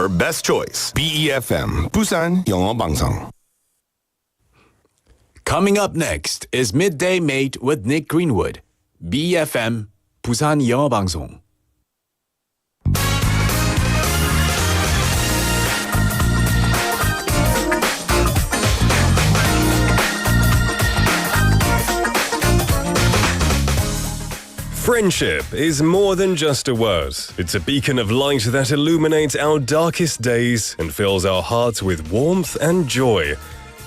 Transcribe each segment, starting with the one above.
your best choice. BEFM, 부산영어방송. Coming up next is Midday Mate with Nick Greenwood. BEFM, 부산영어방송. Friendship is more than just a word. It's a beacon of light that illuminates our darkest days and fills our hearts with warmth and joy.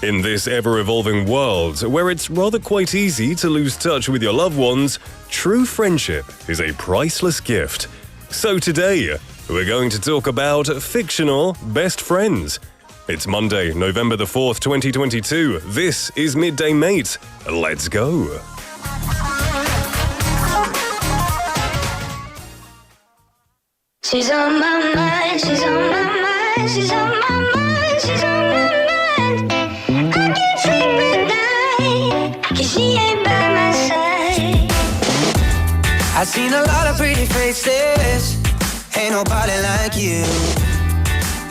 In this ever-evolving world, where it's rather quite easy to lose touch with your loved ones, true friendship is a priceless gift. So today, we're going to talk about fictional best friends. It's Monday, November the 4th, 2022. This is Midday Mate. Let's go. She's on my mind, she's on my mind, she's on my mind, she's on my mind. I can't sleep at night, 'cause she ain't by my side. I've seen a lot of pretty faces, ain't nobody like you.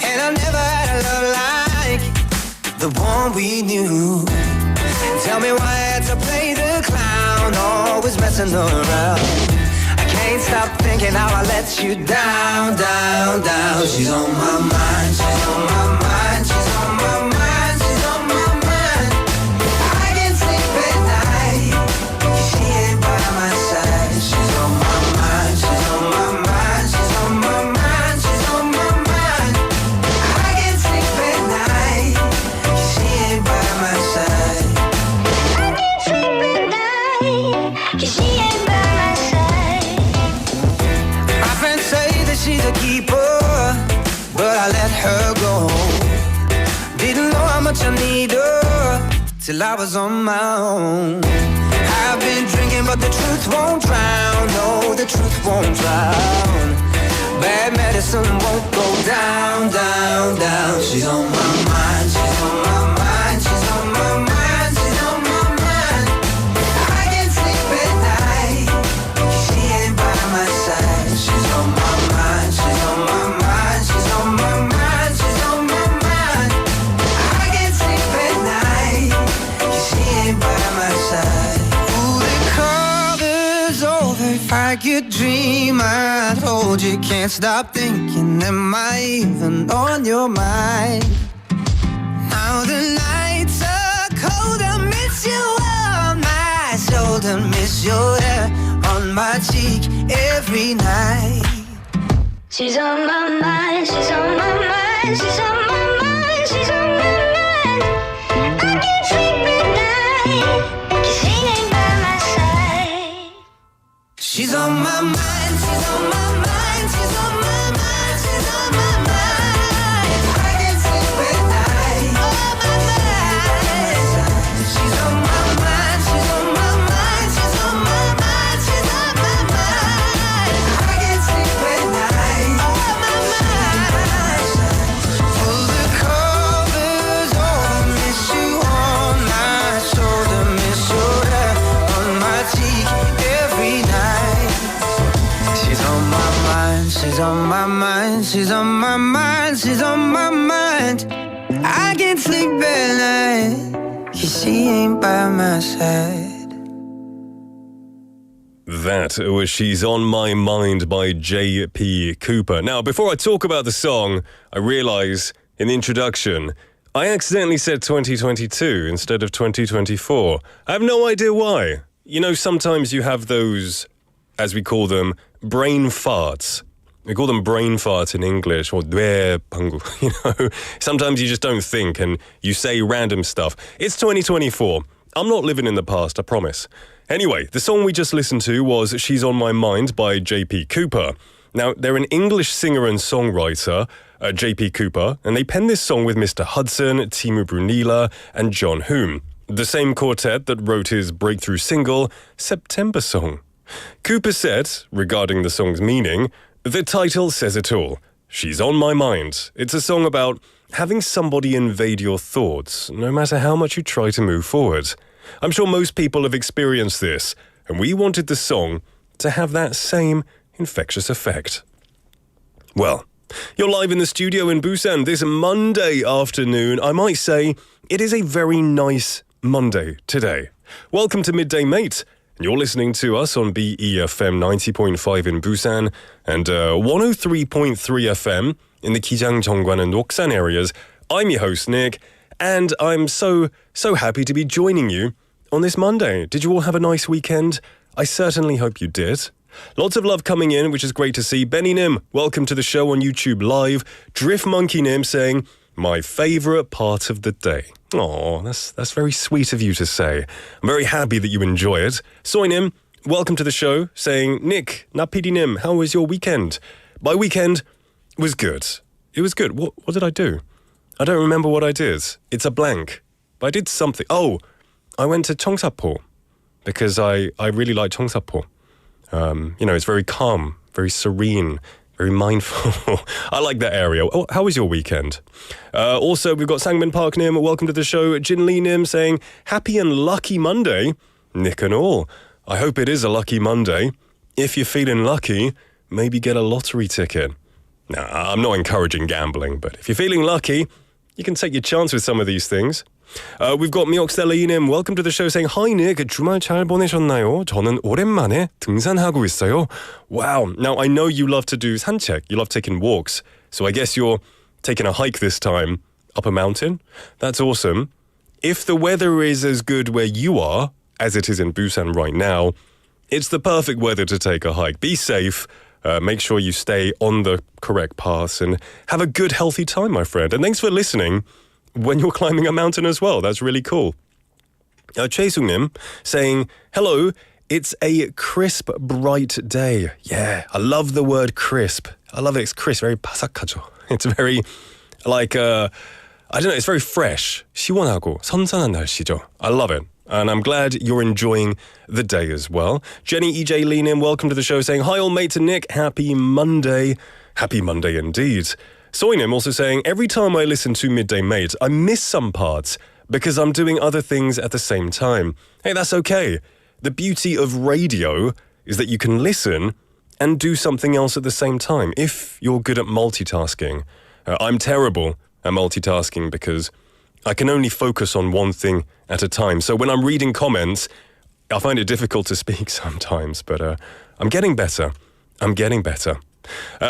And I've never had a love like the one we knew. Tell me why I had to play the clown, always messing around. Can't stop thinking how I let you down, down, down. She's on my mind, she's on my mind, she's on my mind, she's on my mind. I can't sleep at night, 'cause she ain't by my side. She's on my mind, she's on my mind, she's on my mind, she's on my mind. I can't sleep at night, 'cause she ain't by my side. I can't sleep at night, 'cause she ain't by my side. Friends say that she's a keeper, but I let her go. Didn't know how much I need her till I was on my own. I've been drinking, but the truth won't drown. No, the truth won't drown. Bad medicine won't go down, down, down. She's on my mind, she's on my mind, she's on my mind, she's on my mind. I can't sleep at night, 'cause she ain't by my side. She's on my mind, she's on my mind, she's on my mind, she's on my mind. I can't sleep at night, 'cause she ain't by my side. Ooh, the cover's over. If I could dream, I'd hold you. Can't stop thinking, am I even on your mind? Now the nights are cold, I miss you on my shoulder, miss your hair on my cheek every night. She's on my mind, she's on my mind, she's on my mind, she's on my mind. I can't sleep at night, 'cause she ain't by my side. She's on my mind, she's on my mind, she's on my mind, she's on my mind. I can't sleep at night, on my mind. She's on my mind, she's on my mind, she's on my mind, she's on my mind. I can't sleep at night, on my mind. Pull the covers over, miss you on my shoulder, miss your hair on my cheek every night. She's on my mind, she's on my mind, she's on my mind, she's on my mind. I can't sleep at night, 'cause she ain't by my side. That was She's on My Mind by J.P. Cooper. Now, before I talk about the song, I realise in the introduction, I accidentally said 2022 instead of 2024. I have no idea why. You know, sometimes you have those, as we call them, brain farts. We call them brain farts in English, or 뇌pangu. You know, sometimes you just don't think and you say random stuff. It's 2024. I'm not living in the past, I promise. Anyway, the song we just listened to was She's on My Mind by J.P. Cooper. Now, they're an English singer and songwriter, J.P. Cooper, and they penned this song with Mr. Hudson, Timu Brunila, and John Hume, the same quartet that wrote his breakthrough single, September Song. Cooper said, regarding the song's meaning, the title says it all. She's on my mind. It's a song about having somebody invade your thoughts, no matter how much you try to move forward. I'm sure most people have experienced this, and we wanted the song to have that same infectious effect. Well, You're live in the studio in Busan this Monday afternoon. I might say it is a very nice Monday today. Welcome to Midday Mate. You're listening to us on BEFM 90.5 in Busan and 103.3 FM in the Kijang, Jeongwan and Noksan areas. I'm your host, Nick, and I'm so happy to be joining you on this Monday. Did you all have a nice weekend? I certainly hope you did. Lots of love coming in, which is great to see. Benny Nim, welcome to the show on YouTube Live. Drift Monkey Nim saying, my favourite part of the day. Oh, that's very sweet of you to say. I'm very happy that you enjoy it. Soy Nim, welcome to the show, saying, Nick, Napidi Nim, how was your weekend? My weekend was good. It was good. What did I do? I don't remember what I did. It's a blank. But I did something. Oh, I went to Cheongsapo because I really like Cheongsapo. It's very calm, very serene, very mindful. I like that area. Oh, how was your weekend? Also, we've got Sangmin Park Nim. Welcome to the show. Jin Lee Nim saying, happy and lucky Monday. Nick and all. I hope it is a lucky Monday. If you're feeling lucky, maybe get a lottery ticket. Nah, I'm not encouraging gambling, but if you're feeling lucky, you can take your chance with some of these things. We've got 미옥셀레이님 welcome to the show saying Hi Nick, 주말 잘 보내셨나요? 저는 오랜만에 등산하고 있어요. Wow, now I know you love to do 산책, you love taking walks, so I guess you're taking a hike this time up a mountain. That's awesome. If the weather is as good where you are as it is in Busan right now, it's the perfect weather to take a hike. Be safe, make sure you stay on the correct paths and have a good healthy time, my friend. And thanks for listening when you're climbing a mountain as well. That's really cool. Chae Sung-nim saying, hello, it's a crisp, bright day. Yeah, I love the word crisp. I love it. It's crisp, very 바삭하죠. It's very, it's very fresh. 시원하고 선선한 날씨죠. I love it. And I'm glad you're enjoying the day as well. Jenny EJ Lean-in, welcome to the show saying, hi all mates and Nick, happy Monday. Happy Monday indeed. Soinim also saying, every time I listen to Midday Mate, I miss some parts because I'm doing other things at the same time. Hey, that's okay. The beauty of radio is that you can listen and do something else at the same time if you're good at multitasking. I'm terrible at multitasking because I can only focus on one thing at a time. So when I'm reading comments, I find it difficult to speak sometimes, but I'm getting better. I'm getting better.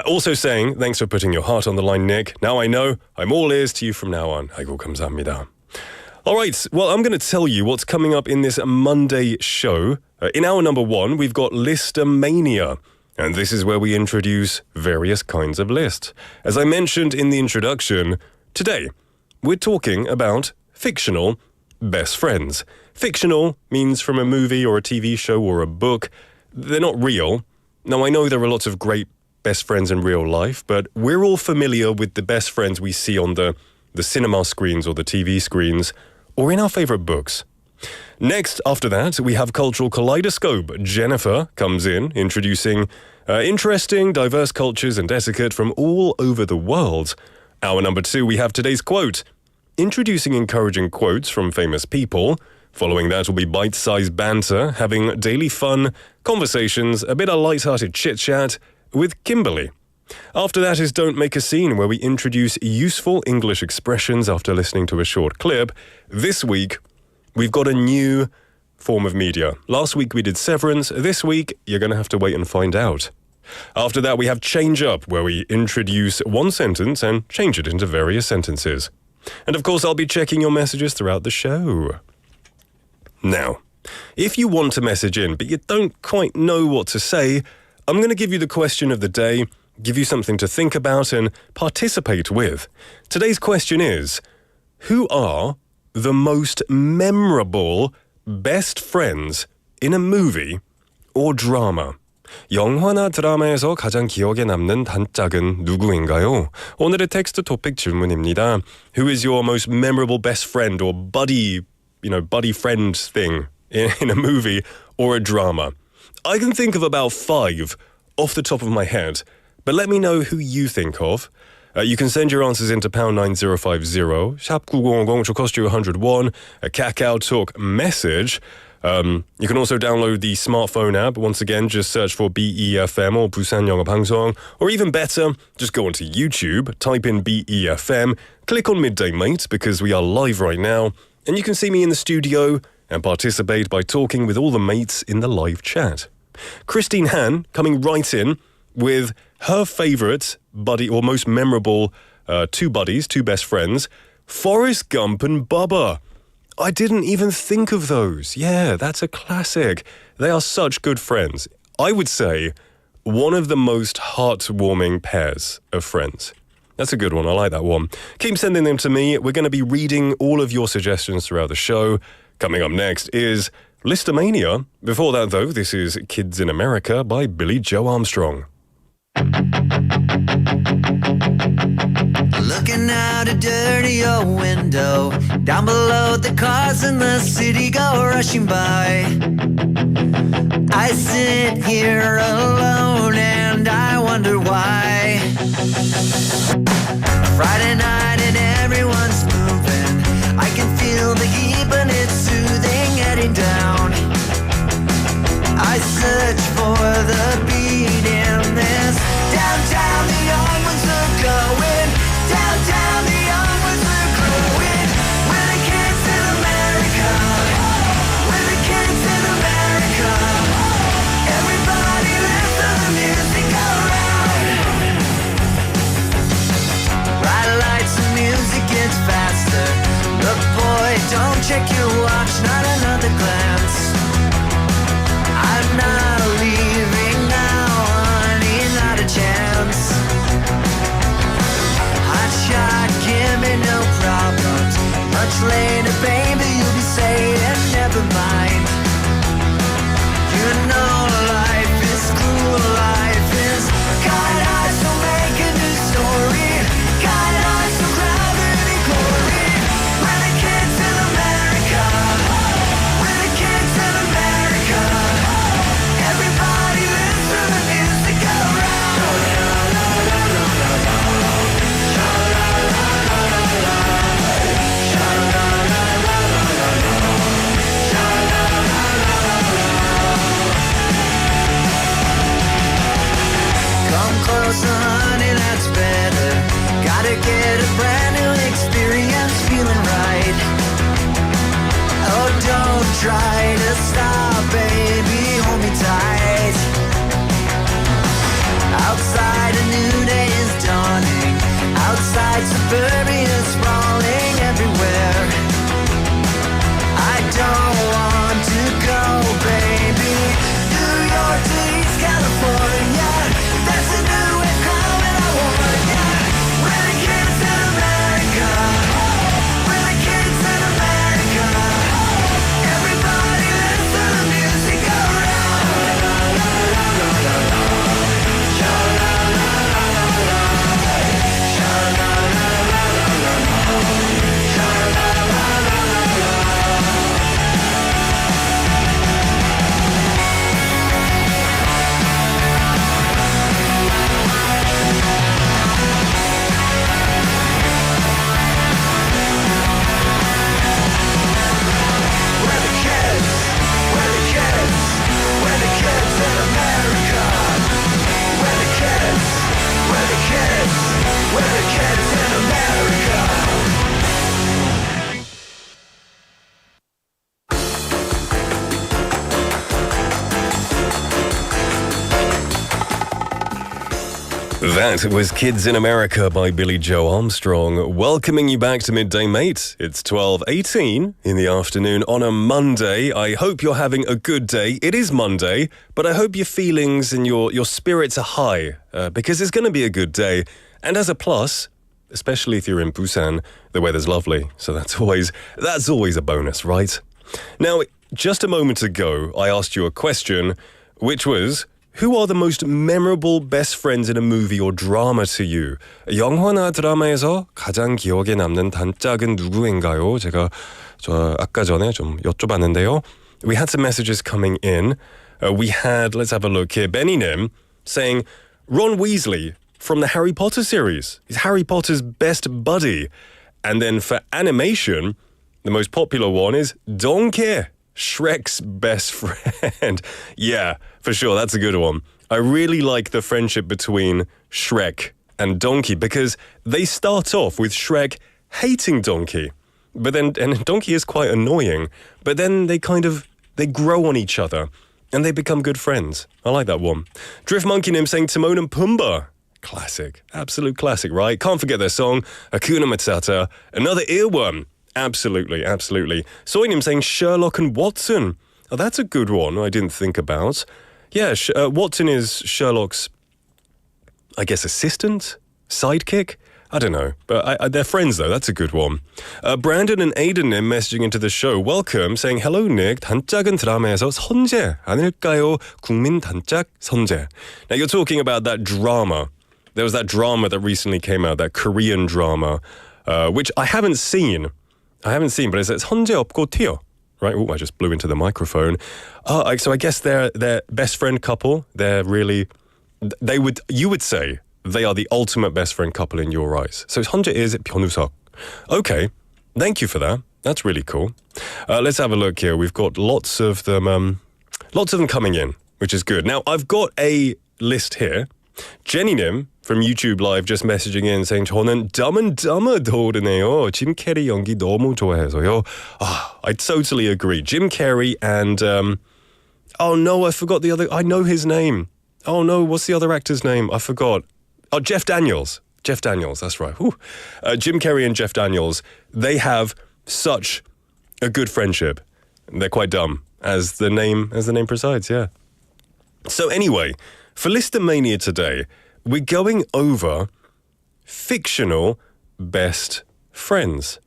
Also saying, thanks for putting your heart on the line, Nick. Now I know I'm all ears to you from now on. 아이고, 감사합니다. All right, well, I'm going to tell you what's coming up in this Monday show. In hour number 1, we've got Listomania. And this is where we introduce various kinds of lists. As I mentioned in the introduction, today we're talking about fictional best friends. Fictional means from a movie or a TV show or a book. They're not real. Now, I know there are lots of great best friends in real life, but we're all familiar with the best friends we see on the cinema screens or the TV screens or in our favorite books. Next, after that, we have Cultural Kaleidoscope. Jennifer comes in, introducing interesting, diverse cultures and etiquette from all over the world. Hour number 2, we have today's quote, introducing encouraging quotes from famous people. Following that will be bite-sized banter, having daily fun, conversations, a bit of light-hearted chit-chat with Kimberly. After that is Don't Make a Scene, where we introduce useful English expressions after listening to a short clip. This week, we've got a new form of media. Last week we did Severance. This week, you're going to have to wait and find out. After that, we have Change Up, where we introduce one sentence and change it into various sentences. And of course, I'll be checking your messages throughout the show. Now, if you want to message in, but you don't quite know what to say, I'm going to give you the question of the day, give you something to think about and participate with. Today's question is, who are the most memorable best friends in a movie or drama? 영화나 드라마에서 가장 기억에 남는 단짝은 누구인가요? 오늘의 텍스트 토픽 질문입니다. Who is your most memorable best friend or buddy friend thing in a movie or a drama? I can think of about 5 off the top of my head, but let me know who you think of. You can send your answers into pound 9050, 샵 9050, which will cost you 101, a Kakao Talk message. You can also download the smartphone app. Once again, just search for BEFM or 부산영어방송. Or even better, just go onto YouTube, type in BEFM, click on Midday Mate because we are live right now, and you can see me in the studio and participate by talking with all the mates in the live chat. Christine Han coming right in with her favourite buddy or most memorable two best friends, Forrest Gump and Bubba. I didn't even think of those. Yeah, that's a classic. They are such good friends. I would say one of the most heartwarming pairs of friends. That's a good one. I like that one. Keep sending them to me. We're going to be reading all of your suggestions throughout the show. Coming up next is Listomania. Before that, though, this is Kids in America by Billy Joe Armstrong. Looking out a dirty old window, down below the cars in the city go rushing by. I sit here alone and I wonder why. Friday night and everyone's moving, I can feel the heat but it's soothing heading down. I search for the beat in this downtown, the young ones are going. Downtown, the young ones are growing. We're the kids in America. We're the kids in America. Everybody listen to the music around. Bright lights and music gets faster. Look boy, don't check your watch, not another glance. I'm not leaving now, honey, not a chance. Hot shot, give me no problems. Much later, baby, you'll be saying never mind. You know life is cruel, life is kind eyes, so make a new story. Kind eyes, so grab any glory. We're the kids in America. We're the kids in America. Everybody listen to the music around. Come closer, honey, that's better. Gotta get a brand new experience, feeling right. Oh, don't try to stop, baby, hold me tight. Outside a new day is dawning. Outside suburbia's sprawling everywhere. I don't want to go, baby. New York to East California. That's a new way coming, I warn ya. We're the kids in America. We're the kids in America. Everybody listen to the music That was Kids in America by Billy Joe Armstrong, welcoming you back to Midday Mate. It's 12:18 in the afternoon on a Monday. I hope you're having a good day. It is Monday, but I hope your feelings and your spirits are high because it's going to be a good day. And as a plus, especially if you're in Busan, the weather's lovely. So that's always a bonus, right? Now, just a moment ago, I asked you a question, which was, who are the most memorable best friends in a movie or drama to you? 영화나 드라마에서 가장 기억에 남는 단짝은 누구인가요? 제가 아까 전에 좀 여쭤봤는데요. We had some messages coming in. We had, let's have a look here, Benny Nim saying Ron Weasley from the Harry Potter series. He's Harry Potter's best buddy. And then for animation, the most popular one is Don't Care Shrek's best friend. Yeah, for sure, that's a good one. I really like the friendship between Shrek and Donkey because they start off with Shrek hating Donkey. But then, and Donkey is quite annoying, but then they grow on each other and they become good friends. I like that one. Drift Monkey Nim saying Timon and Pumbaa. Classic. Absolute classic, right? Can't forget their song, Hakuna Matata. Another earworm. Absolutely, absolutely. Soinim saying Sherlock and Watson. Oh, that's a good one I didn't think about. Yeah, Watson is Sherlock's, I guess, assistant? Sidekick? I don't know. But they're friends, though. That's a good one. Brandon and Aiden messaging into the show. Welcome, saying, Hello, Nick. 단짝은 드라마에서 선제 아닐까요? 국민 단짝 선제. Now, you're talking about that drama. There was that drama that recently came out, that Korean drama, which I haven't seen. But it says 선제 없고 튀어. Right? Oh, I just blew into the microphone. So I guess they're best friend couple. They're really, you would say they are the ultimate best friend couple in your eyes. So 선제 is 변우석. Okay, thank you for that. That's really cool. Let's have a look here. We've got lots of them coming in, which is good. Now I've got a list here. Jenny Nim from YouTube Live just messaging in saying 저는 Dumb and Dumber 도르네요. Jim Carrey 연기 너무 좋아해서요. I totally agree. Jim Carrey and oh no, I forgot the other. I know his name. Oh no, what's the other actor's name? I forgot. Oh, Jeff Daniels. Jeff Daniels, that's right. Jim Carrey and Jeff Daniels, they have such a good friendship. They're quite dumb, as the name presides, yeah. So anyway, for Listomania today, we're going over fictional best friends.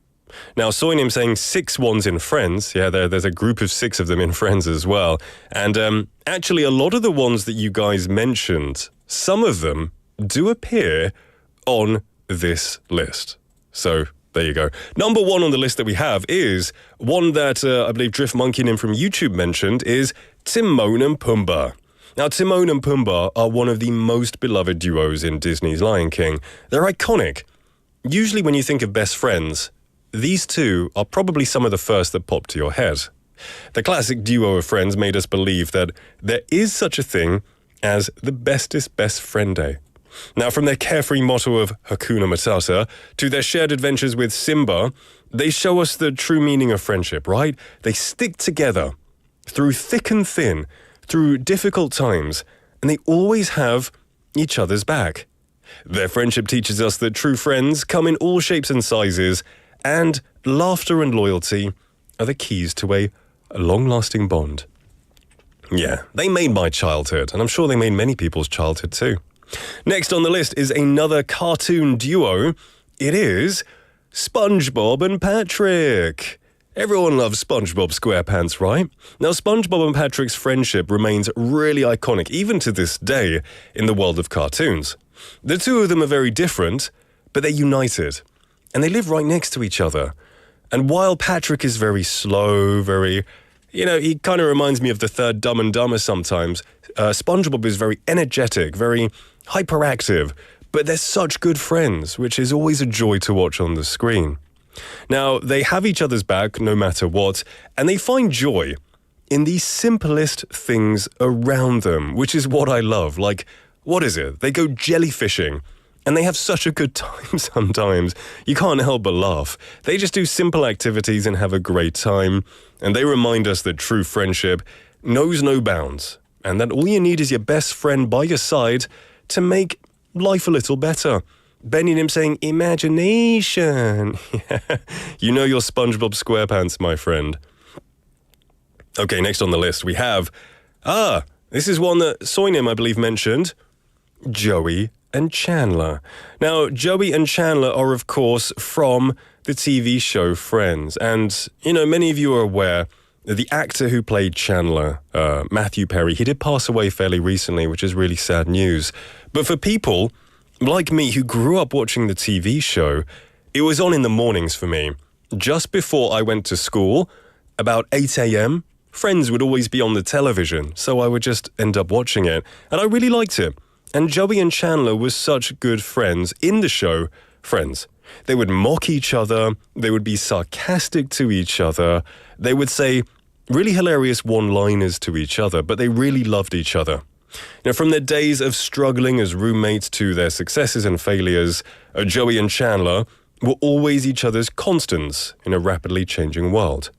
Now, Soinim saying 6 ones in Friends. Yeah, there's a group of 6 of them in Friends as well. And actually, a lot of the ones that you guys mentioned, some of them do appear on this list. So there you go. Number 1 on the list that we have is one that I believe Drift Monkey Nim from YouTube mentioned is Timon and Pumbaa. Now, Timon and Pumbaa are one of the most beloved duos in Disney's Lion King. They're iconic. Usually when you think of best friends, these two are probably some of the first that pop to your head. The classic duo of friends made us believe that there is such a thing as the bestest best friend day. Now, from their carefree motto of Hakuna Matata to their shared adventures with Simba, they show us the true meaning of friendship, right? They stick together through thick and thin, through difficult times, and they always have each other's back. Their friendship teaches us that true friends come in all shapes and sizes, and laughter and loyalty are the keys to a long-lasting bond. Yeah, they made my childhood, and I'm sure they made many people's childhood too. Next on the list is another cartoon duo. It is SpongeBob and Patrick. Everyone loves SpongeBob SquarePants, right? Now, SpongeBob and Patrick's friendship remains really iconic, even to this day, in the world of cartoons. The two of them are very different, but they're united. And they live right next to each other. And while Patrick is very slow, he kind of reminds me of the third Dumb and Dumber sometimes, SpongeBob is very energetic, very hyperactive, but they're such good friends, which is always a joy to watch on the screen. Now, they have each other's back no matter what, and they find joy in the simplest things around them, which is what I love. Like, what is it? They go jellyfishing, and they have such a good time sometimes. You can't help but laugh. They just do simple activities and have a great time, and they remind us that true friendship knows no bounds, and that all you need is your best friend by your side to make life a little better. Benny Nim saying, imagination. You know your SpongeBob SquarePants, my friend. Okay, next on the list we have, this is one that Soinim, I believe, mentioned, Joey and Chandler. Now, Joey and Chandler are, of course, from the TV show Friends. And, many of you are aware that the actor who played Chandler, Matthew Perry, he did pass away fairly recently, which is really sad news. But for people like me who grew up watching the TV show, it was on in the mornings for me. Just before I went to school, about 8 a.m., Friends would always be on the television, so I would just end up watching it. And I really liked it. And Joey and Chandler were such good friends in the show Friends. They would mock each other, they would be sarcastic to each other, they would say really hilarious one-liners to each other, but they really loved each other. Now, from their days of struggling as roommates to their successes and failures, Joey and Chandler were always each other's constants in a rapidly changing world.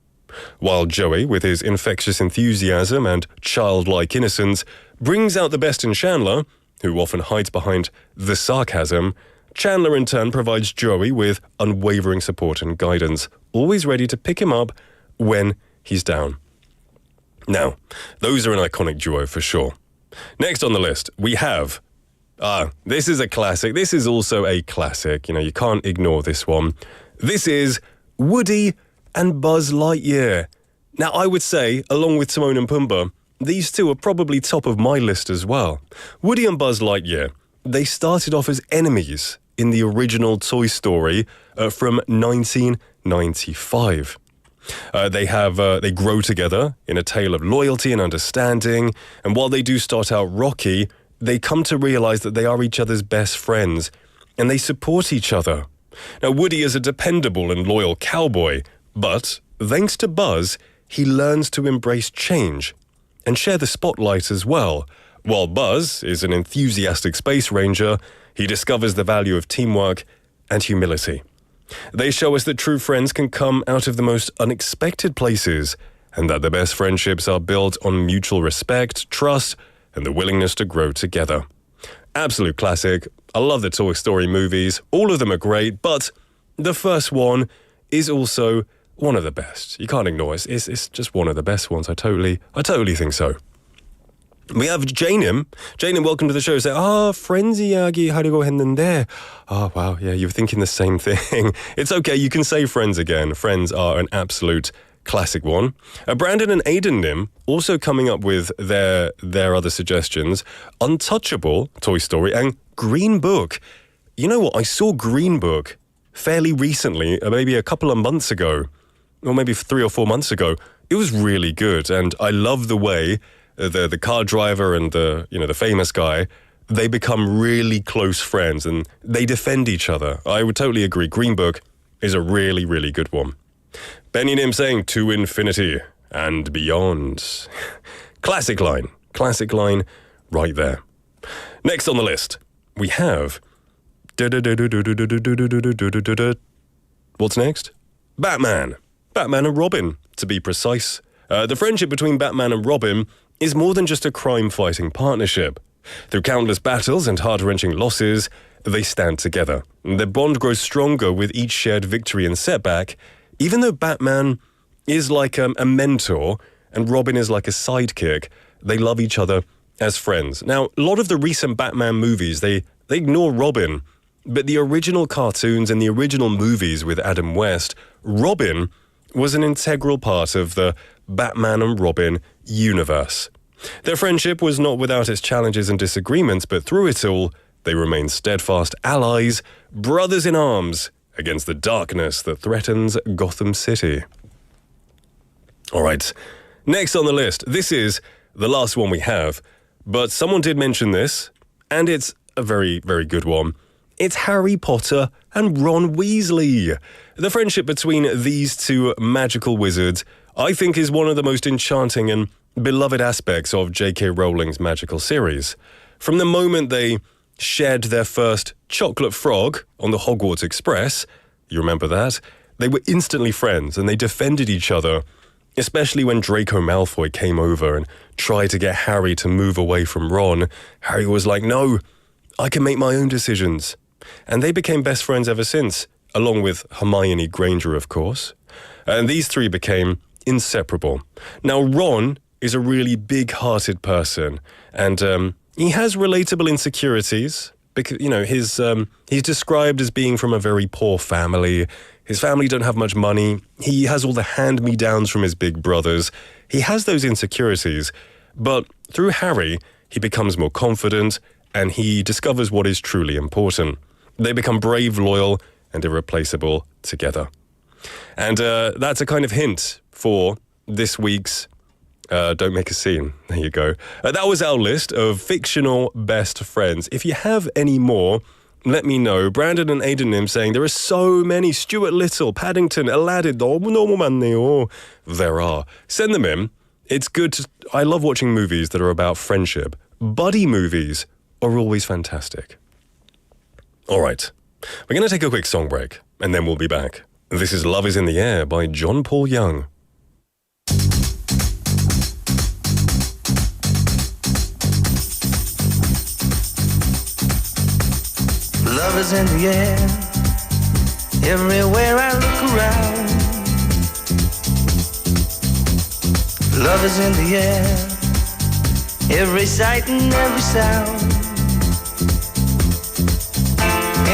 While Joey, with his infectious enthusiasm and childlike innocence, brings out the best in Chandler, who often hides behind the sarcasm, Chandler in turn provides Joey with unwavering support and guidance, always ready to pick him up when he's down. Now, those are an iconic duo for sure. Next on the list, we have... this is a classic. This is also a classic. You can't ignore this one. This is Woody and Buzz Lightyear. Now, I would say, along with Timon and Pumbaa, these two are probably top of my list as well. Woody and Buzz Lightyear, they started off as enemies in the original Toy Story from 1995. They grow together in a tale of loyalty and understanding, and while they do start out rocky, they come to realize that they are each other's best friends, and they support each other. Now, Woody is a dependable and loyal cowboy, but thanks to Buzz, he learns to embrace change and share the spotlight as well. While Buzz is an enthusiastic space ranger, he discovers the value of teamwork and humility. They show us that true friends can come out of the most unexpected places, and that the best friendships are built on mutual respect, trust, and the willingness to grow together. Absolute classic. I love the Toy Story movies. All of them are great, but the first one is also one of the best. You can't ignore it. It's just one of the best ones. I totally think so. We have Janim. Janim, welcome to the show. Say, friends 이야기 하려고 했는데. Oh, wow, yeah, you're thinking the same thing. It's okay, you can say Friends again. Friends are an absolute classic one. Brandon and Aiden Nim also coming up with their other suggestions. Untouchable, Toy Story, and Green Book. You know what? I saw Green Book fairly recently, maybe a couple of months ago, or maybe 3 or 4 months ago. It was really good, and I love the way the car driver and the famous guy, they become really close friends and they defend each other. I would totally agree. Green Book is a really, really good one. Benny Nim saying to infinity and beyond. Classic line right there. Next on the list, we have... What's next? Batman and Robin, to be precise. The friendship between Batman and Robin is more than just a crime-fighting partnership. Through countless battles and heart-wrenching losses, they stand together. Their bond grows stronger with each shared victory and setback, even though Batman is like a mentor and Robin is like a sidekick. They love each other as friends. Now, a lot of the recent Batman movies, they ignore Robin, but the original cartoons and the original movies with Adam West, Robin was an integral part of the Batman and Robin universe. Their friendship was not without its challenges and disagreements, but through it all, they remained steadfast allies, brothers in arms, against the darkness that threatens Gotham City. All right, next on the list, this is the last one we have, but someone did mention this, and it's a very, very good one. It's Harry Potter and Ron Weasley. The friendship between these two magical wizards, I think, is one of the most enchanting and beloved aspects of J.K. Rowling's magical series. From the moment they shared their first chocolate frog on the Hogwarts Express, you remember that? They were instantly friends and they defended each other, especially when Draco Malfoy came over and tried to get Harry to move away from Ron. Harry was like, no, I can make my own decisions. And they became best friends ever since, along with Hermione Granger, of course. And these three became inseparable. Now, Ron is a really big-hearted person, and he has relatable insecurities because, he's described as being from a very poor family. His family don't have much money. He has all the hand-me-downs from his big brothers. He has those insecurities, but through Harry, he becomes more confident, and he discovers what is truly important. They become brave, loyal, and irreplaceable together. And that's a kind of hint for this week's Don't Make a Scene. There you go. That was our list of fictional best friends. If you have any more, let me know. Brandon and Aidenim saying there are so many. Stuart Little, Paddington, Aladdin, 너무 많네요. There are. Send them in. It's good to... I love watching movies that are about friendship. Buddy movies are always fantastic. All right. We're going to take a quick song break, and then we'll be back. This is Love is in the Air by John Paul Young. Love is in the air, everywhere I look around. Love is in the air, every sight and every sound.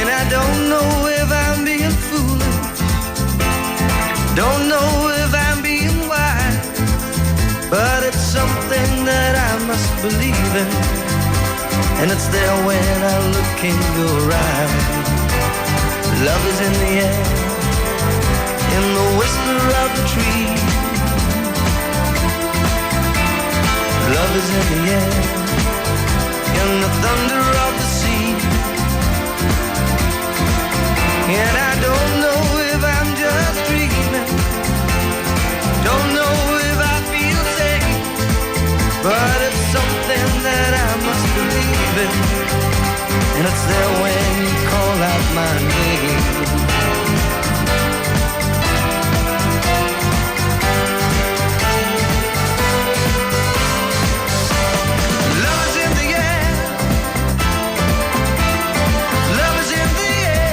And I don't know if I'm being foolish, don't know if I'm being wise, but it's something that I must believe in, and it's there when I look in your eyes. Love is in the air, in the whisper of the tree. Love is in the air, in the thunder of the sea. And I don't know if I'm just dreaming, don't know if I feel safe, but it's something that I must believe in, and it's there when you call out my name. Love is in the air, love is in the air.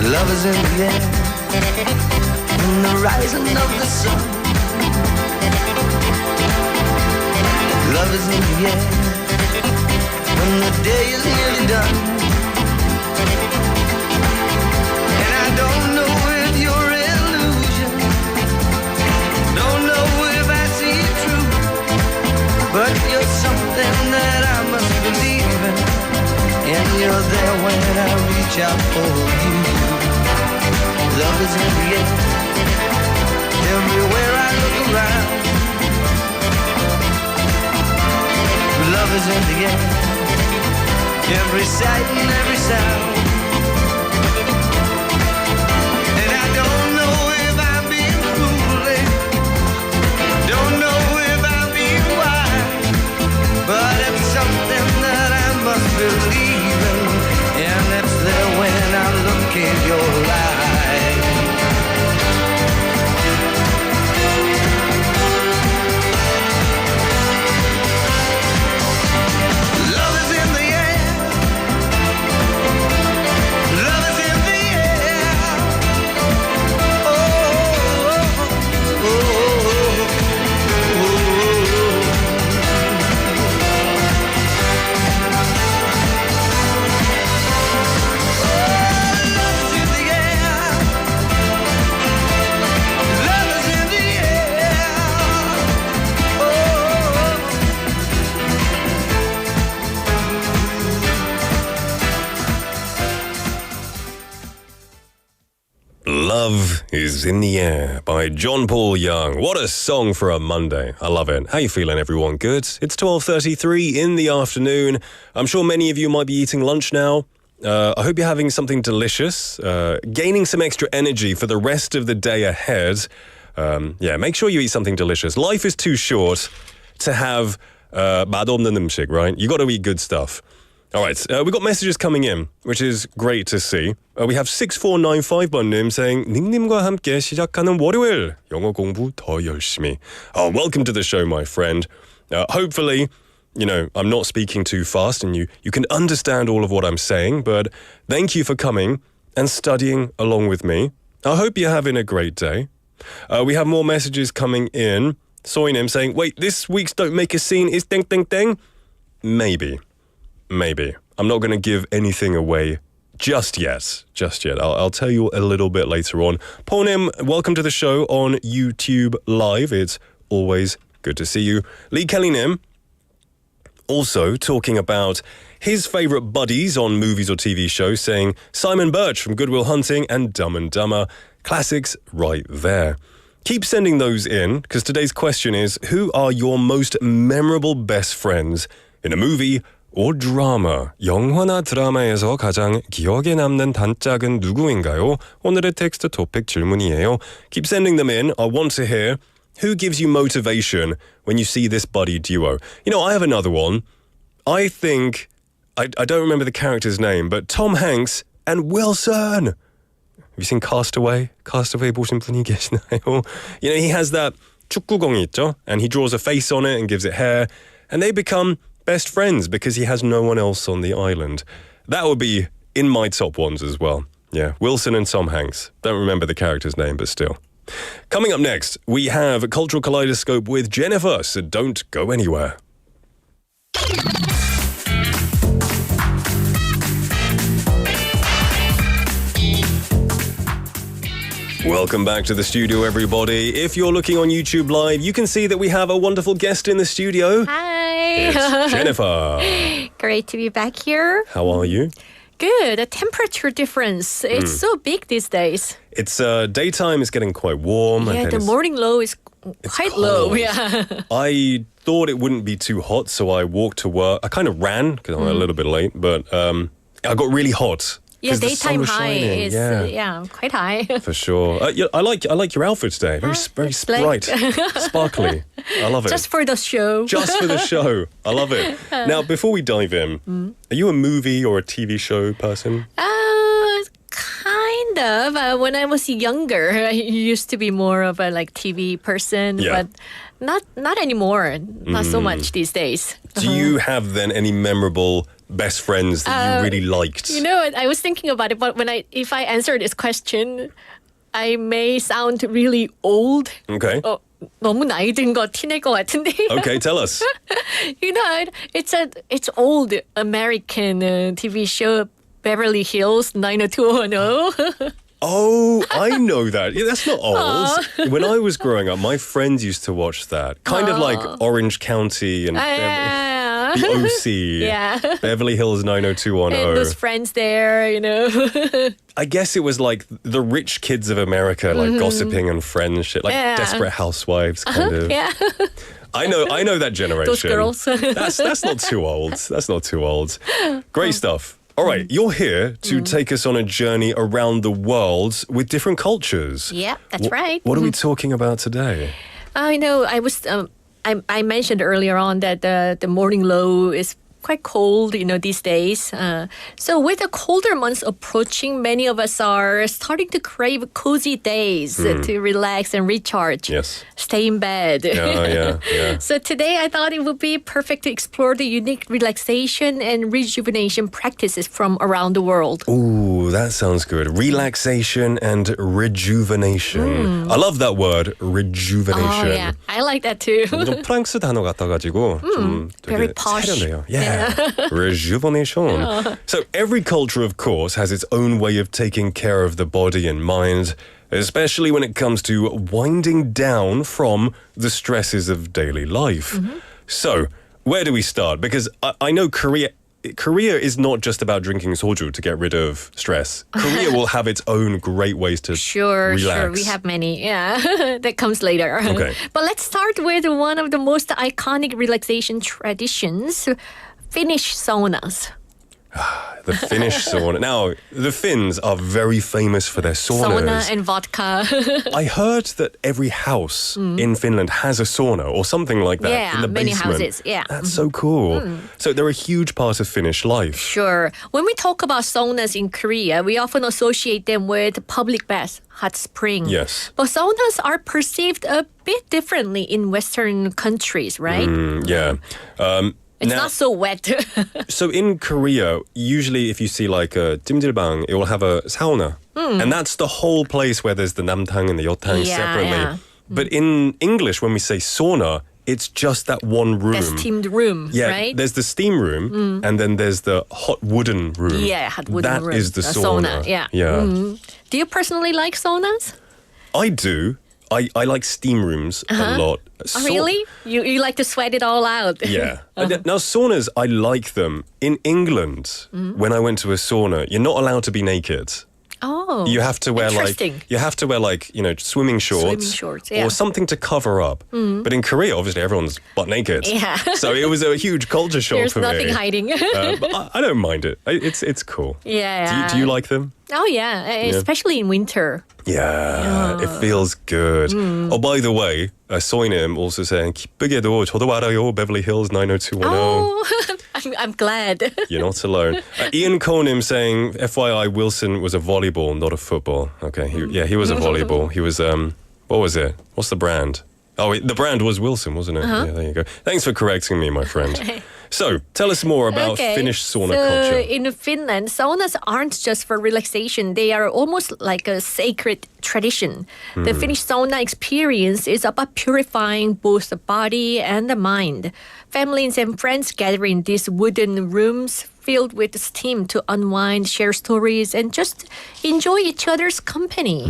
Love is in the air, in the rising of the sun. Love is in the air, when the day is nearly done. And I don't know if you're illusion, don't know if I see it true, but you're something that I must believe in, and you're there when I reach out for you. Love is in the air, everywhere I look around. Love is in the air, every sight and every sound. And I don't know if I'm being foolish, don't know if I'm being wise, but it's something that I must believe in, and it's there when I look in your eyes. Love is in the air, love is in the air. Oh, oh, oh, oh, Love is in the Air by John Paul Young. What a song for a Monday. I love it. How you feeling, everyone? Good? It's 12:33 in the afternoon. I'm sure many of you might be eating lunch now. I hope you're having something delicious, gaining some extra energy for the rest of the day ahead. Make sure you eat something delicious. Life is too short to have 맛없는 음식, right? You got to eat good stuff. All right, we've got messages coming in, which is great to see. We have 6495번님 saying, 닉님과 함께 시작하는 월요일, 영어 공부 더 열심히. Oh, welcome to the show, my friend. Hopefully, I'm not speaking too fast and you can understand all of what I'm saying, but thank you for coming and studying along with me. I hope you're having a great day. We have more messages coming in. Soinim saying, wait, this week's Don't Make a Scene is ding ding ding? Maybe. I'm not going to give anything away just yet. I'll tell you a little bit later on. Ponim, welcome to the show on YouTube Live. It's always good to see you. Lee Kelly Nim, Also talking about his favourite buddies on movies or TV shows, saying Simon Birch from Good Will Hunting and Dumb and Dumber. Classics right there. Keep sending those in, because today's question is, who are your most memorable best friends in a movie or drama? 영화나 드라마에서 가장 기억에 남는 단짝은 누구인가요? 오늘의 텍스트 토픽 질문이에요. Keep sending them in. I want to hear who gives you motivation when you see this buddy duo. You know, I have another one. I think, I don't remember the character's name, but Tom Hanks and Wilson. Have you seen Castaway? Castaway 보신 분이 계시나요? You know, he has that 축구공이 있죠? And he draws a face on it and gives it hair. And they become best friends because he has no one else on the island. That would be in my top ones as well. Yeah, Wilson and Tom Hanks. Don't remember the character's name, but still. Coming up next, we have a Cultural Kaleidoscope with Jennifer, so don't go anywhere. Welcome back to the studio, everybody. If you're looking on YouTube Live, you can see that we have a wonderful guest in the studio. Hi. It's Jennifer. Great to be back here. How are you? Good. The temperature difference, it's so big these days. It's daytime is getting quite warm. and Yeah, then the it's- morning low is quite low. cold. Yeah. I thought it wouldn't be too hot, so I walked to work. I kind of ran because I'm a little bit late, but I got really hot. Yeah, 'cause the sun daytime was high shining. is quite high. For sure. Yeah, I like your outfit today. Very it's like- bright, sparkly. I love it. Just for the show. Just for the show. I love it. Now, before we dive in, are you a movie or a TV show person? Kind of. When I was younger, I used to be more of a TV person, Yeah. but not anymore. Not so much these days. Do you have then any memorable best friends that you really liked? You know, I was thinking about it, but if I answer this question, I may sound really old. Okay. 너무 나이 든 거 티낼 것 같은데. Okay, tell us. You know, it's old American TV show, Beverly Hills 90210. Oh, I know that. Yeah, that's not old. When I was growing up, my friends used to watch that. Kind of like Orange County and the OC. Yeah. Beverly Hills And those 90210. friends there, you know. I guess it was like the rich kids of America, like gossiping and friends shit, like Yeah. Desperate Housewives kind of. Yeah. I know that generation. Those girls. That's not too old. That's not too old. Great stuff. All right, you're here to take us on a journey around the world with different cultures. Yeah, that's right. What are we talking about today? I know. I was. I mentioned earlier on that the morning low is quite cold, these days. So with the colder months approaching, many of us are starting to crave cozy days to relax and recharge. Yes. Stay in bed. Yeah. So today I thought it would be perfect to explore the unique relaxation and rejuvenation practices from around the world. Ooh, that sounds good. Relaxation and rejuvenation. I love that word, rejuvenation. Oh yeah, I like that too. 좀 프랑스 단어 같아가지고 좀 very 되게 posh. 세련돼요. Yeah, rejuvenation. So every culture, of course, has its own way of taking care of the body and mind, especially when it comes to winding down from the stresses of daily life. So where do we start? Because I know Korea is not just about drinking soju to get rid of stress. Korea will have its own great ways to Sure. relax. We have many. Yeah, that comes later. Okay. But let's start with one of the most iconic relaxation traditions, Finnish saunas. The Finnish sauna. Now, the Finns are very famous for their saunas. Sauna and vodka. I heard that every house in Finland has a sauna or something like that Yeah, in the many basement. houses, yeah. That's so cool. So they're a huge part of Finnish life. Sure. When we talk about saunas in Korea, we often associate them with public baths, hot spring. Yes. But saunas are perceived a bit differently in Western countries, right? Yeah. It's now, not so wet. so in Korea, usually if you see like a 찜질방, it will have a sauna. And that's the whole place where there's the namtang and the yotang Yeah, separately. yeah. But in English, when we say sauna, it's just that one room. The steamed room, Yeah, right? there's the steam room, and then there's the hot wooden room. Yeah, hot wooden room. That is the A sauna. Yeah. Yeah. Do you personally like saunas? I do. I like steam rooms a lot. Oh, really? You like to sweat it all out? Yeah. Now, saunas, I like them. In England, when I went to a sauna, you're not allowed to be naked. Oh, You have to wear interesting. swimming shorts, yeah. or something to cover up. But in Korea, obviously, everyone's butt naked. Yeah. So it was a huge culture shock There's for me. nothing hiding. But I don't mind it. It's cool. Yeah. Do you like them? Oh, yeah, especially in winter. Yeah, it feels good. Oh, by the way, 소희님 also saying 기쁘게도 저도 알아요, Beverly Hills 90210. Oh, I'm glad. You're not alone. Ian Conim saying, FYI, Wilson was a volleyball, not a football. Okay, he was a volleyball. He was, what was it? What's the brand? Oh, the brand was Wilson, wasn't it? Yeah, there you go. Thanks for correcting me, my friend. So, tell us more about Finnish sauna culture. In Finland, saunas aren't just for relaxation. They are almost like a sacred tradition. The Finnish sauna experience is about purifying both the body and the mind. Families and friends gather in these wooden rooms filled with steam to unwind, share stories, and just enjoy each other's company.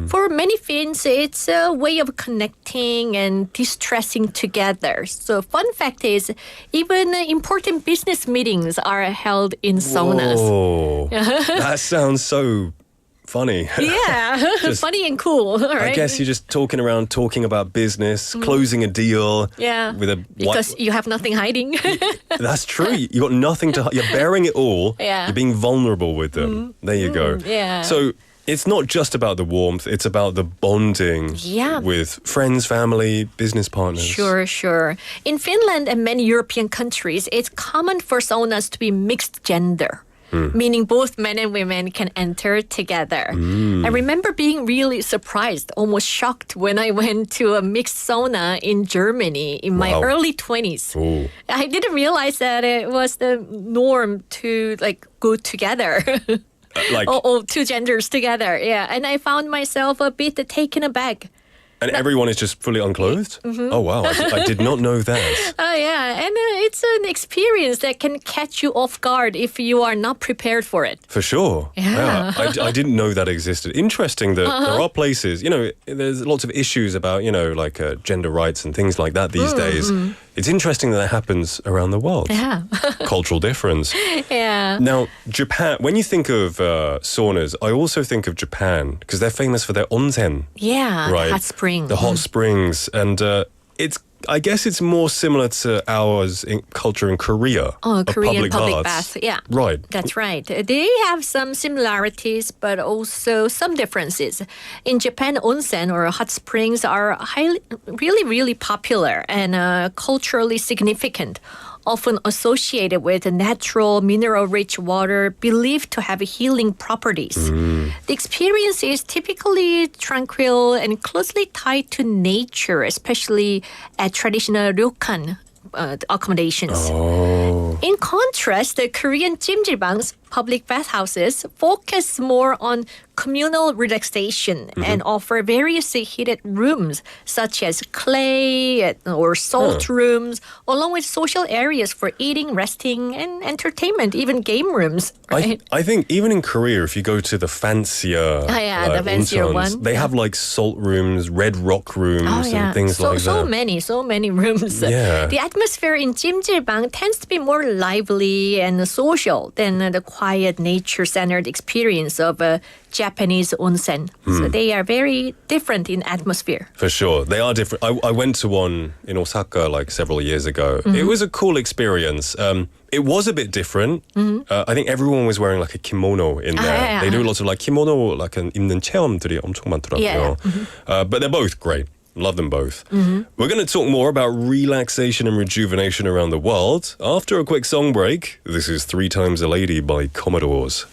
For many Finns, it's a way of connecting and distressing together. So, fun fact is, even important business meetings are held in saunas. Oh, that sounds so funny. Yeah, funny and cool, right? I guess you're just talking about business, closing a deal. Yeah, with a because you have nothing hiding. That's true. You got nothing to. You're bearing it all. Yeah. You're being vulnerable with them. There you go. Yeah. So it's not just about the warmth. It's about the bonding. Yeah. With friends, family, business partners. Sure. In Finland and many European countries, it's common for saunas to be mixed gender. Meaning both men and women can enter together. I remember being really surprised, almost shocked when I went to a mixed sauna in Germany in my early 20s. Ooh. I didn't realize that it was the norm to go together. Two genders together. Yeah. And I found myself a bit taken aback. And everyone is just fully unclothed? Oh, wow. I did not know that. Oh, yeah. And it's an experience that can catch you off guard if you are not prepared for it. For sure. Yeah. I didn't know that existed. Interesting that there are places, there's lots of issues about, gender rights and things like that these days. It's interesting that happens around the world. Yeah. Cultural difference. Yeah. Now, Japan, when you think of saunas, I also think of Japan because they're famous for their onsen. Yeah, right? the hot spring. The hot springs. And I guess it's more similar to ours in culture in Korea. Oh, Korean public baths. bath. Yeah. Right. That's right. They have some similarities, but also some differences. In Japan, onsen or hot springs are really popular and culturally significant. Often associated with natural mineral-rich water believed to have healing properties. The experience is typically tranquil and closely tied to nature, especially at traditional ryokan accommodations. In contrast, the Korean 찜질방s, public bathhouses, focus more on communal relaxation and offer various heated rooms such as clay or salt rooms, along with social areas for eating, resting, and entertainment, even game rooms. Right? I think even in Korea, if you go to the fancier, the fancier ontons, one. they have like salt rooms, red rock rooms, and things like that. So many rooms. Yeah. The atmosphere in 찜질방 tends to be more lively and social than the quiet, nature-centered experience of a Japanese onsen. So they are very different in atmosphere. For sure. They are different. I went to one in Osaka several years ago. It was a cool experience. It was a bit different. I think everyone was wearing a kimono in there. They do lots of kimono 입는 체험들이 엄청 많더라고요. But they're both great. Love them both. We're going to talk more about relaxation and rejuvenation around the world after a quick song break. This is 3 Times a Lady by Commodores.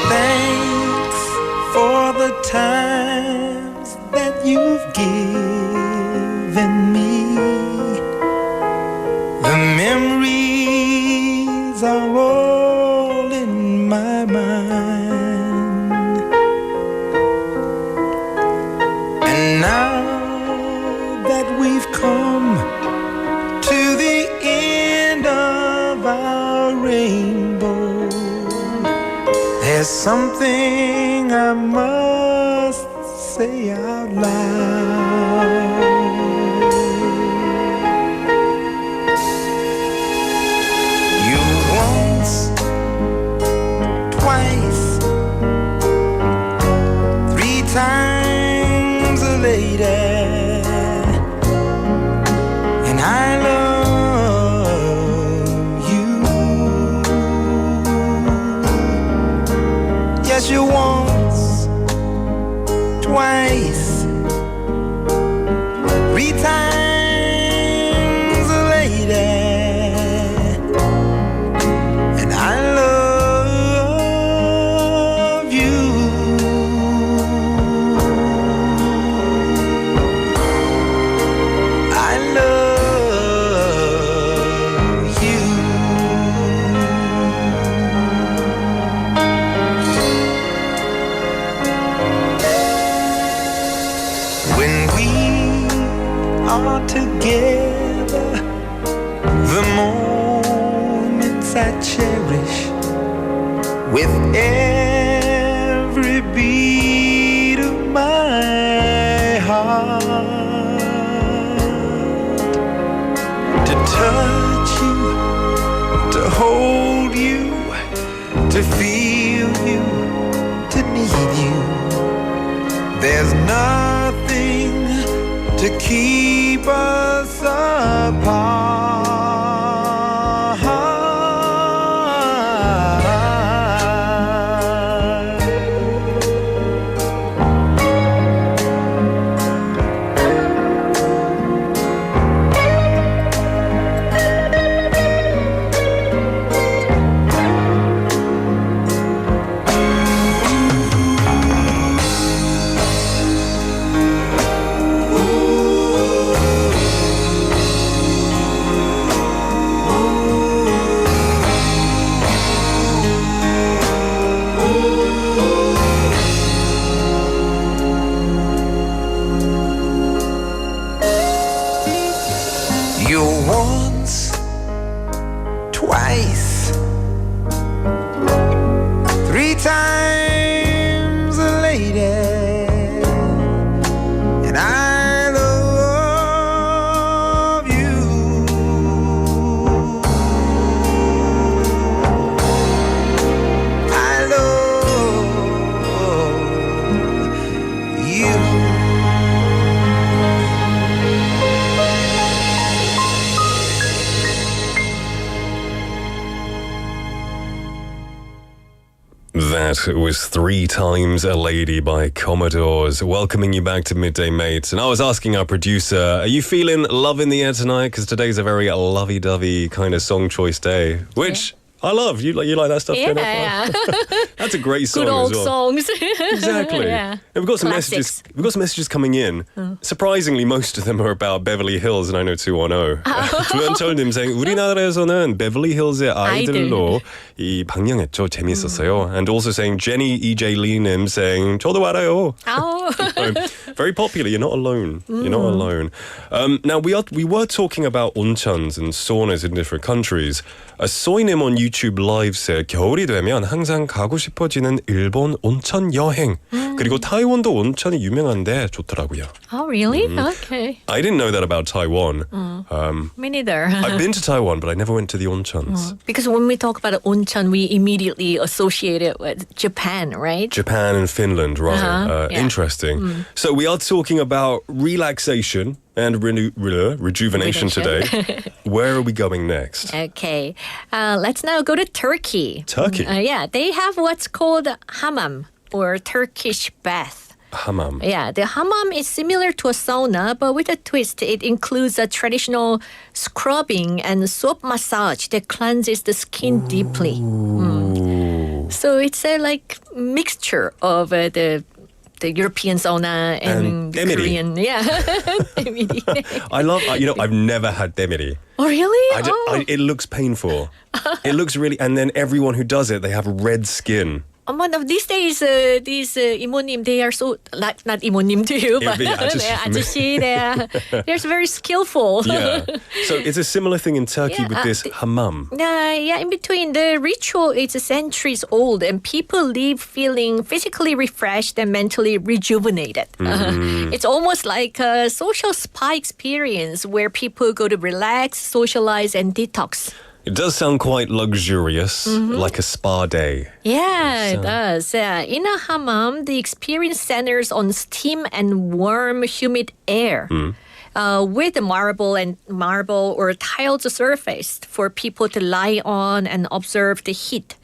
Thanks for the times that you've given me. The memories are all in my mind. And now that we've come to the There's something I must say out loud. You once, twice, 3 times a lady, and I love you. Yes, you once, twice, 3 times a lady, and I love you. I love you. When we are together, the moments I cherish with every beat of my heart. To touch you, to hold you, to feel you, to need you. There's nothing to keep us You once, twice, 3 times a lady, and I love you. I love you. That was 3 Times a Lady by Commodores, welcoming you back to Midday Mate. And I was asking our producer, are you feeling love in the air tonight? Because today's a very lovey-dovey kind of song choice day, which I love. You like that stuff, Jennifer? Yeah. That's a great song Good old as well. songs. Exactly. Yeah. And we've got some Classics. messages. We've got some messages coming in. Surprisingly, most of them are about Beverly Hills, and I know 210. 조현철님 saying 우리나라에서는 베벌리 힐즈의 아이들로 이 방영했죠. 재밌었어요. And also saying Jenny EJ Lee님 saying 저도 알아요. Oh. Very popular. You're not alone. You're not alone. Now we were talking about 온천s and saunas in different countries. 소이님 on YouTube Live said 겨울이 되면 항상 가고 싶어지는 일본 온천 여행. 그리고 타이완도 온천이 유명한데 좋더라고요. Oh, really? Okay. I didn't know that about Taiwan. Me neither. I've been to Taiwan, but I never went to the onchons. Because when we talk about onsen, we immediately associate it with Japan, right? Japan and Finland, right? Yeah. Interesting. So we are talking about relaxation and rejuvenation today. Where are we going next? Okay. Let's now go to Turkey. Turkey? Yeah, they have what's called hammam or Turkish bath. Hammam. Yeah, the hammam is similar to a sauna, but with a twist. It includes a traditional scrubbing and soap massage that cleanses the skin deeply. So it's a mixture of the European sauna and demiri. Korean. Yeah. Demiri. I love, I've never had demiri. Oh, really? It looks painful. It looks really, and then everyone who does it, they have red skin. But these days, these 이모님, they are so not 이모님 to you, but Yeah, 아저씨. they're very skillful. Yeah. So it's a similar thing in Turkey with this hammam. In between, the ritual is centuries old, and people leave feeling physically refreshed and mentally rejuvenated. It's almost like a social spa experience where people go to relax, socialize, and detox. It does sound quite luxurious, like a spa day. Yeah, it does. In a hammam, the experience centers on steam and warm, humid air. With a marble or tiled surface for people to lie on and observe the heat.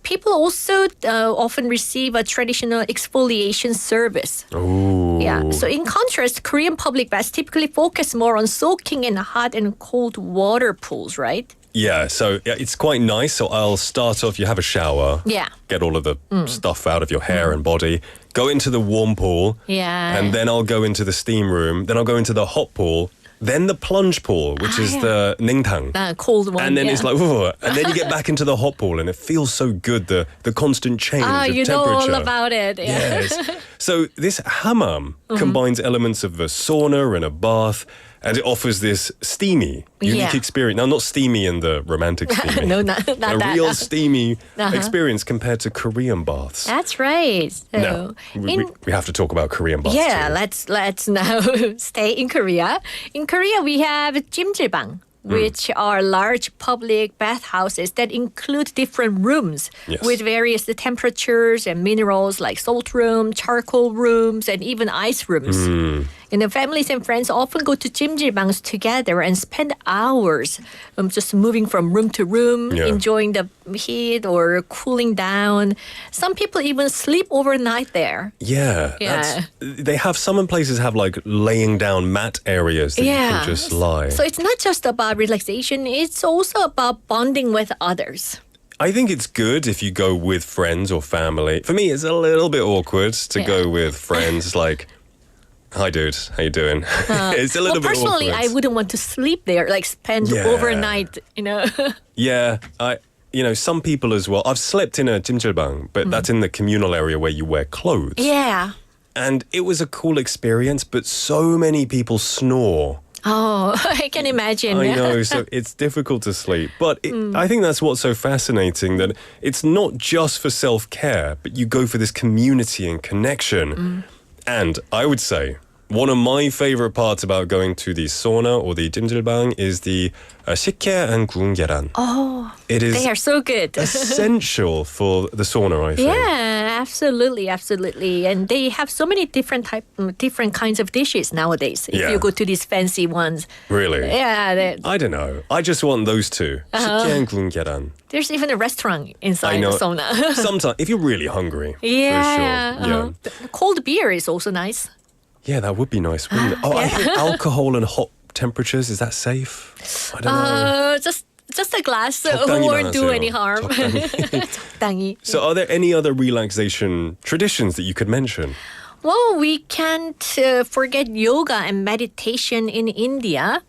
People also often receive a traditional exfoliation service. Ooh. Yeah. So in contrast, Korean public baths typically focus more on soaking in hot and cold water pools, right? Yeah, so it's quite nice. So I'll start off, you have a shower. Yeah. Get all of the stuff out of your hair and body. Go into the warm pool. Yeah. And then I'll go into the steam room. Then I'll go into the hot pool. Then the plunge pool, which is the ningtang. Cold one. And then yeah. it's like, whoa, and then you get back into the hot pool and it feels so good, the constant change of you temperature. know all about it. Yeah. Yes. So this hammam combines elements of a sauna and a bath, and it offers this steamy, unique experience. Now, not steamy in the romantic steamy. No, not that. real steamy experience compared to Korean baths. That's right. So Now, we have to talk about Korean baths yeah, too. let's now stay in Korea. In Korea, we have 찜질방, which are large public bathhouses that include different rooms with various temperatures and minerals like salt room, charcoal rooms, and even ice rooms. Families and friends often go to 찜질방s together and spend hours just moving from room to room, enjoying the heat or cooling down. Some people even sleep overnight there. Yeah. They have, some places have like laying down mat areas that you can just lie. So it's not just about relaxation, it's also about bonding with others. I think it's good if you go with friends or family. For me, it's a little bit awkward to go with friends like, hi, dude. How you doing? It's a little bit awkward. Personally, I wouldn't want to sleep there, like spend overnight, Yeah, some people as well. I've slept in a 찜질방, but that's in the communal area where you wear clothes. Yeah. And it was a cool experience, but so many people snore. Oh, I can imagine. I know, so it's difficult to sleep. But I think that's what's so fascinating, that it's not just for self-care, but you go for this community and connection. And I would say one of my favorite parts about going to the sauna or the 찜질방 is the 식혜 and 구운 계란. Oh, it is they are so good. essential for the sauna, I think. Yeah, absolutely. And they have so many different kinds of dishes nowadays. If you go to these fancy ones. Really? Yeah. I don't know. I just want those two. 식혜 and 구운 계란. There's even a restaurant inside the sauna. Sometimes, if you're really hungry. Yeah. For sure. Cold beer is also nice. Yeah, that would be nice, wouldn't it? I think alcohol and hot temperatures, is that safe? I don't know. Just a glass 적당히 won't do 마세요. any harm. 적당히. So are there any other relaxation traditions that you could mention? Well, we can't forget yoga and meditation in India.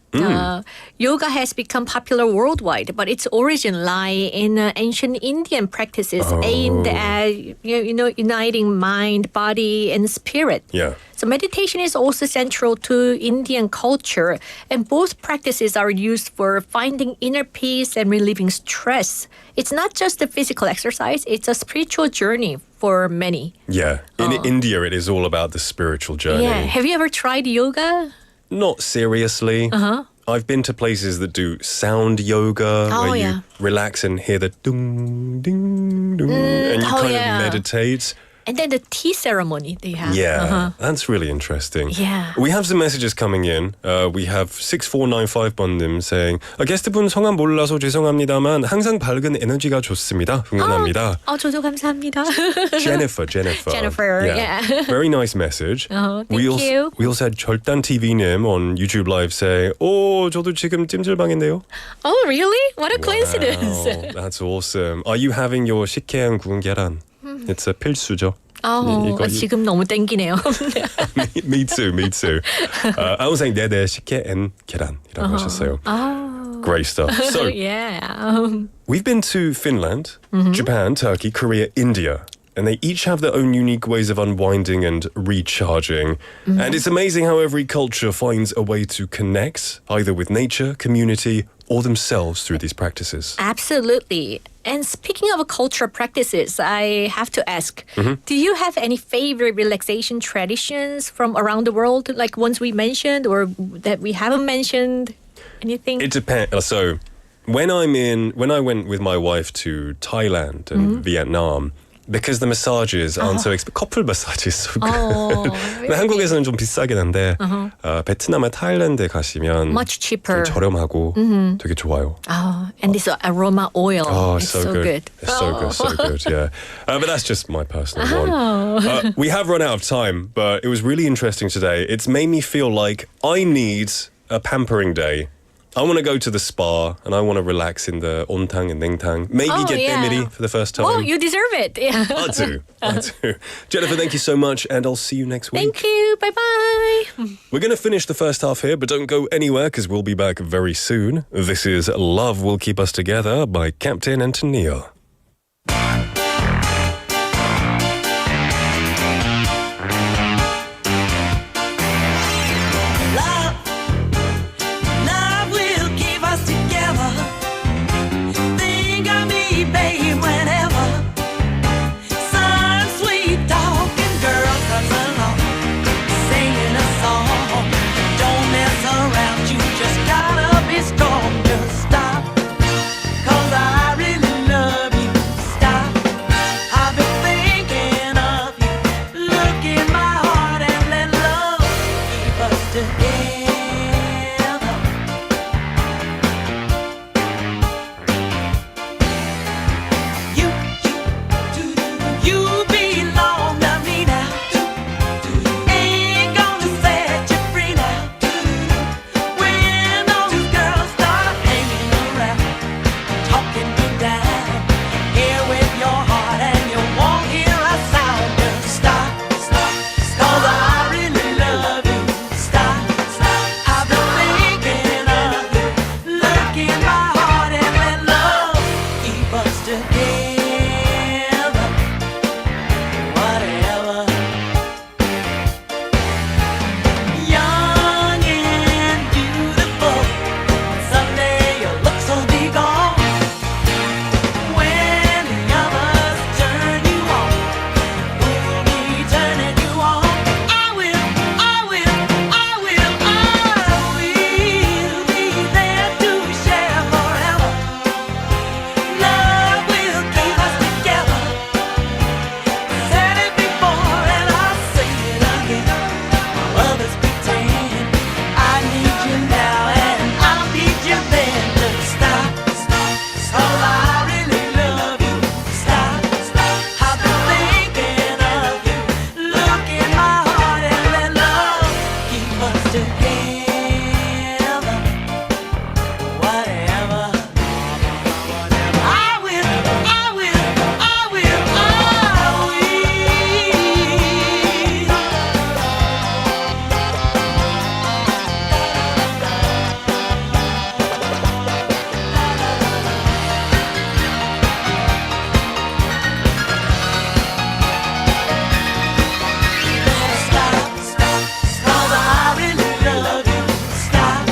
Yoga has become popular worldwide, but its origin lie in ancient Indian practices aimed at uniting mind, body, and spirit. Yeah. So meditation is also central to Indian culture, and both practices are used for finding inner peace and relieving stress. It's not just a physical exercise, it's a spiritual journey for many. Yeah. In India, it is all about the spiritual journey. Yeah. Have you ever tried yoga? Not seriously. I've been to places that do sound yoga, where you relax and hear the dung, ding, dung, and you kind of meditate. And then the tea ceremony they have. Yeah, that's really interesting. Yeah. We have some messages coming in. We have 6495번님 saying, 게스트분 성함 몰라서 죄송합니다만 항상 밝은 에너지가 좋습니다. 응원합니다. 저도 감사합니다. Jennifer. Yeah. Very nice message. Thank you. We also had 절단 TV님 on YouTube Live say, 저도 지금 찜질방인데요. Oh, really? What a coincidence. Wow, that's awesome. Are you having your 식혜랑 구운 계란? It's a 필수죠. 지금 너무 땡기네요. me too. I was saying 네네 식혜 and 계란이라고 하셨어요. Great stuff. So yeah. we've been to Finland, Japan, Turkey, Korea, India. and they each have their own unique ways of unwinding and recharging. And it's amazing how every culture finds a way to connect, either with nature, community, or themselves through these practices. Absolutely. And speaking of cultural practices, I have to ask, do you have any favorite relaxation traditions from around the world, like ones we mentioned or that we haven't mentioned? Anything? It depends. So, when I went with my wife to Thailand and Vietnam, because the massages aren't so expensive. 커플 massage is so good. 근데 한국에서는 좀 비싸긴 한데 베트남이나 타일랜드에 가시면 Much cheaper. 좀 저렴하고 되게 좋아요. And this aroma oil. Oh, it's so good. It's so good, so good, yeah. But that's just my personal one. We have run out of time, but it was really interesting today. It's made me feel like I need a pampering day. I want to go to the spa and I want to relax in the ontang and nengtang. Maybe get Demiri for the first time. Oh, you deserve it. Yeah. I do. Jennifer, thank you so much, and I'll see you next week. Thank you. Bye-bye. We're going to finish the first half here, but don't go anywhere because we'll be back very soon. This is Love Will Keep Us Together by Captain Antonio. Love will keep us together. Think of me, babe, whenever some sweet talking girl comes along, singing a song. Don't mess around, you just gotta be strong. Just stop, 'cause I really love you. Stop, I've been thinking of you. Look in my heart and let love keep us together. You belong to me now. Ain't gonna set you free now. When those girls start hanging around, talking you down, here with your heart and you won't hear a sound. Just stop, 'cause I really love you. Stop, I've been thinking of you. Look in my heart and let love keep us together. Whatever. Young and beautiful, someday your looks will be gone. When the others turn you on, who'll be turning you on? I will be there to share forever. Love will keep us together. Said it before and I'll say it again. Others pretend I need you now and I'll need you then. Just stop, 'cause I really love you. Stop, I've been thinking of you. Look in my heart and let love keep us together. Whatever. I will. Stop, 'cause I really love you. Stop,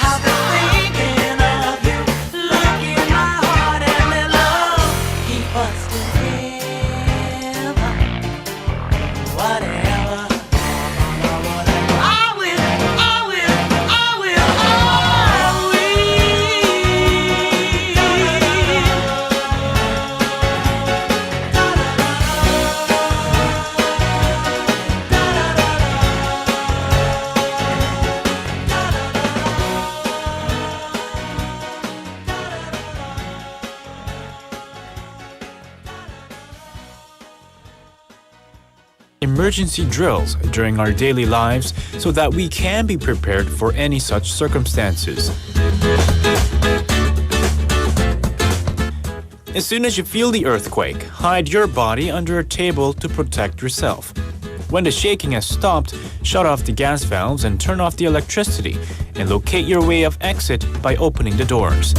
I've been thinking of you. Look in my heart and let love keep us together. Whatever. I will. Emergency drills during our daily lives so that we can be prepared for any such circumstances. As soon as you feel the earthquake, hide your body under a table to protect yourself. When the shaking has stopped, shut off the gas valves and turn off the electricity, and locate your way of exit by opening the doors.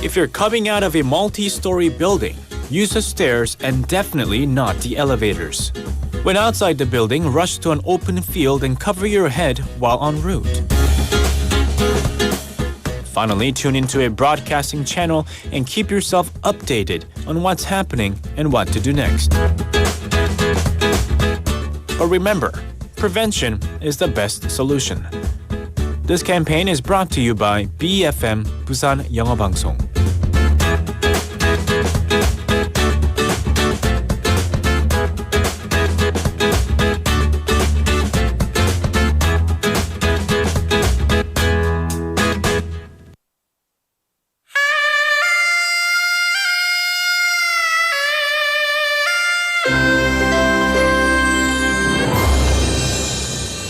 If you're coming out of a multi-story building, use the stairs and definitely not the elevators. When outside the building, rush to an open field and cover your head while en route. Finally, tune into a broadcasting channel and keep yourself updated on what's happening and what to do next. But remember, prevention is the best solution. This campaign is brought to you by BFM 부산영어방송.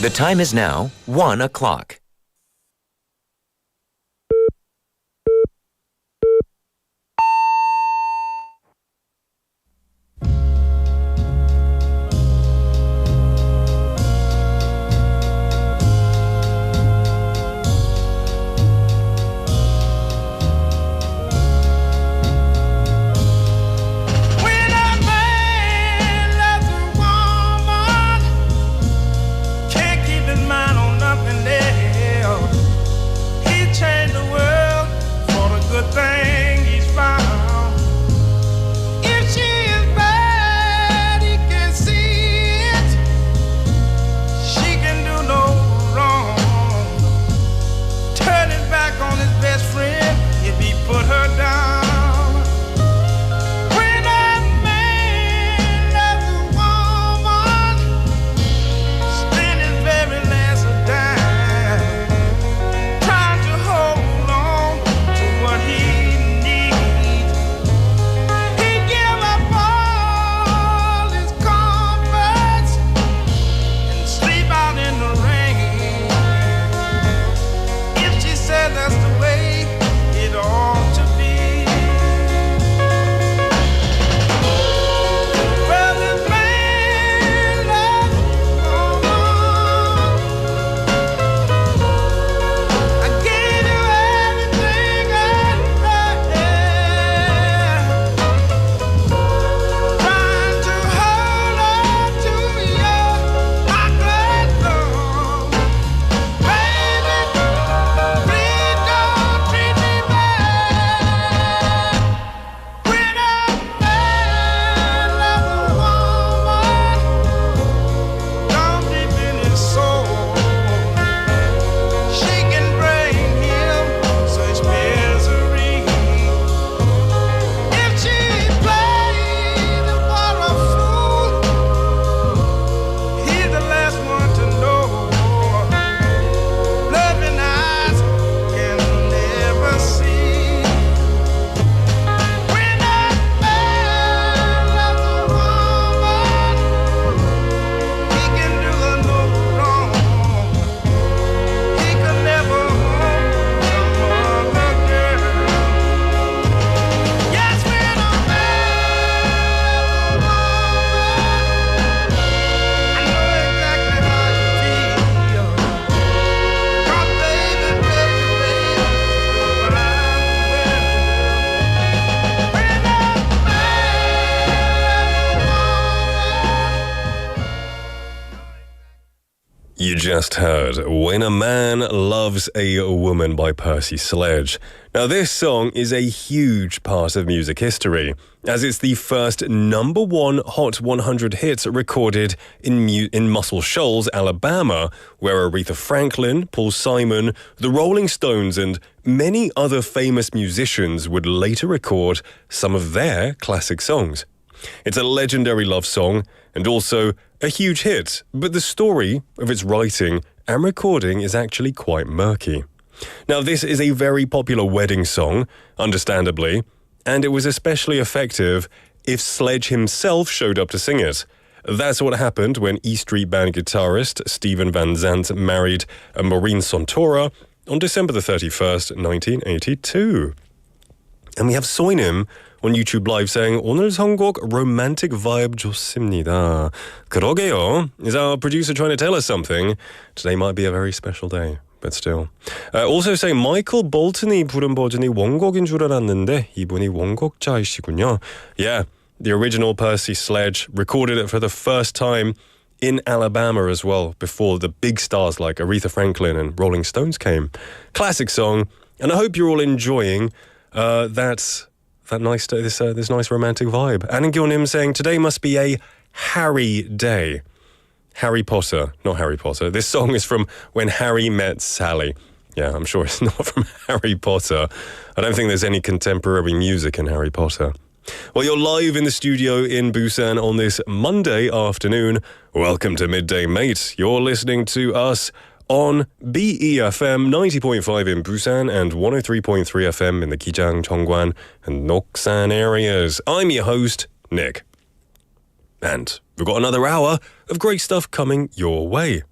The time is now 1 o'clock. You just heard When a Man Loves a Woman by Percy Sledge. Now, this song is a huge part of music history, as it's the first number one Hot 100 hit recorded in Muscle Shoals, Alabama, where Aretha Franklin, Paul Simon, the Rolling Stones, and many other famous musicians would later record some of their classic songs. It's a legendary love song and also a huge hit, but the story of its writing and recording is actually quite murky. Now, this is a very popular wedding song, understandably, and it was especially effective if Sledge himself showed up to sing it. That's what happened when E Street Band guitarist Steven Van Zandt married Maureen Sontora on December the 31st, 1982. And we have Soinim on YouTube Live saying 오늘 선곡 romantic vibe 좋습니다. 그러게요. Is our producer trying to tell us something? Today might be a very special day. but still. Also saying Michael Bolton이 부른 버전이 원곡인 줄 알았는데 이분이 원곡자이시군요. Yeah, the original Percy Sledge recorded it for the first time in Alabama as well, before the big stars like Aretha Franklin and Rolling Stones came. Classic song, and I hope you're all enjoying this nice romantic vibe. Aningyonim saying today must be a Harry day. Harry Potter, not Harry Potter. This song is from When Harry Met Sally. Yeah, I'm sure it's not from Harry Potter. I don't think there's any contemporary music in Harry Potter. Well, you're live in the studio in Busan on this Monday afternoon. Welcome to Midday Mate. You're listening to us on BEFM 90.5 in Busan and 103.3 FM in the Gijang, Cheongwan and Noksan areas. I'm your host, Nick. And we've got another hour of great stuff coming your way.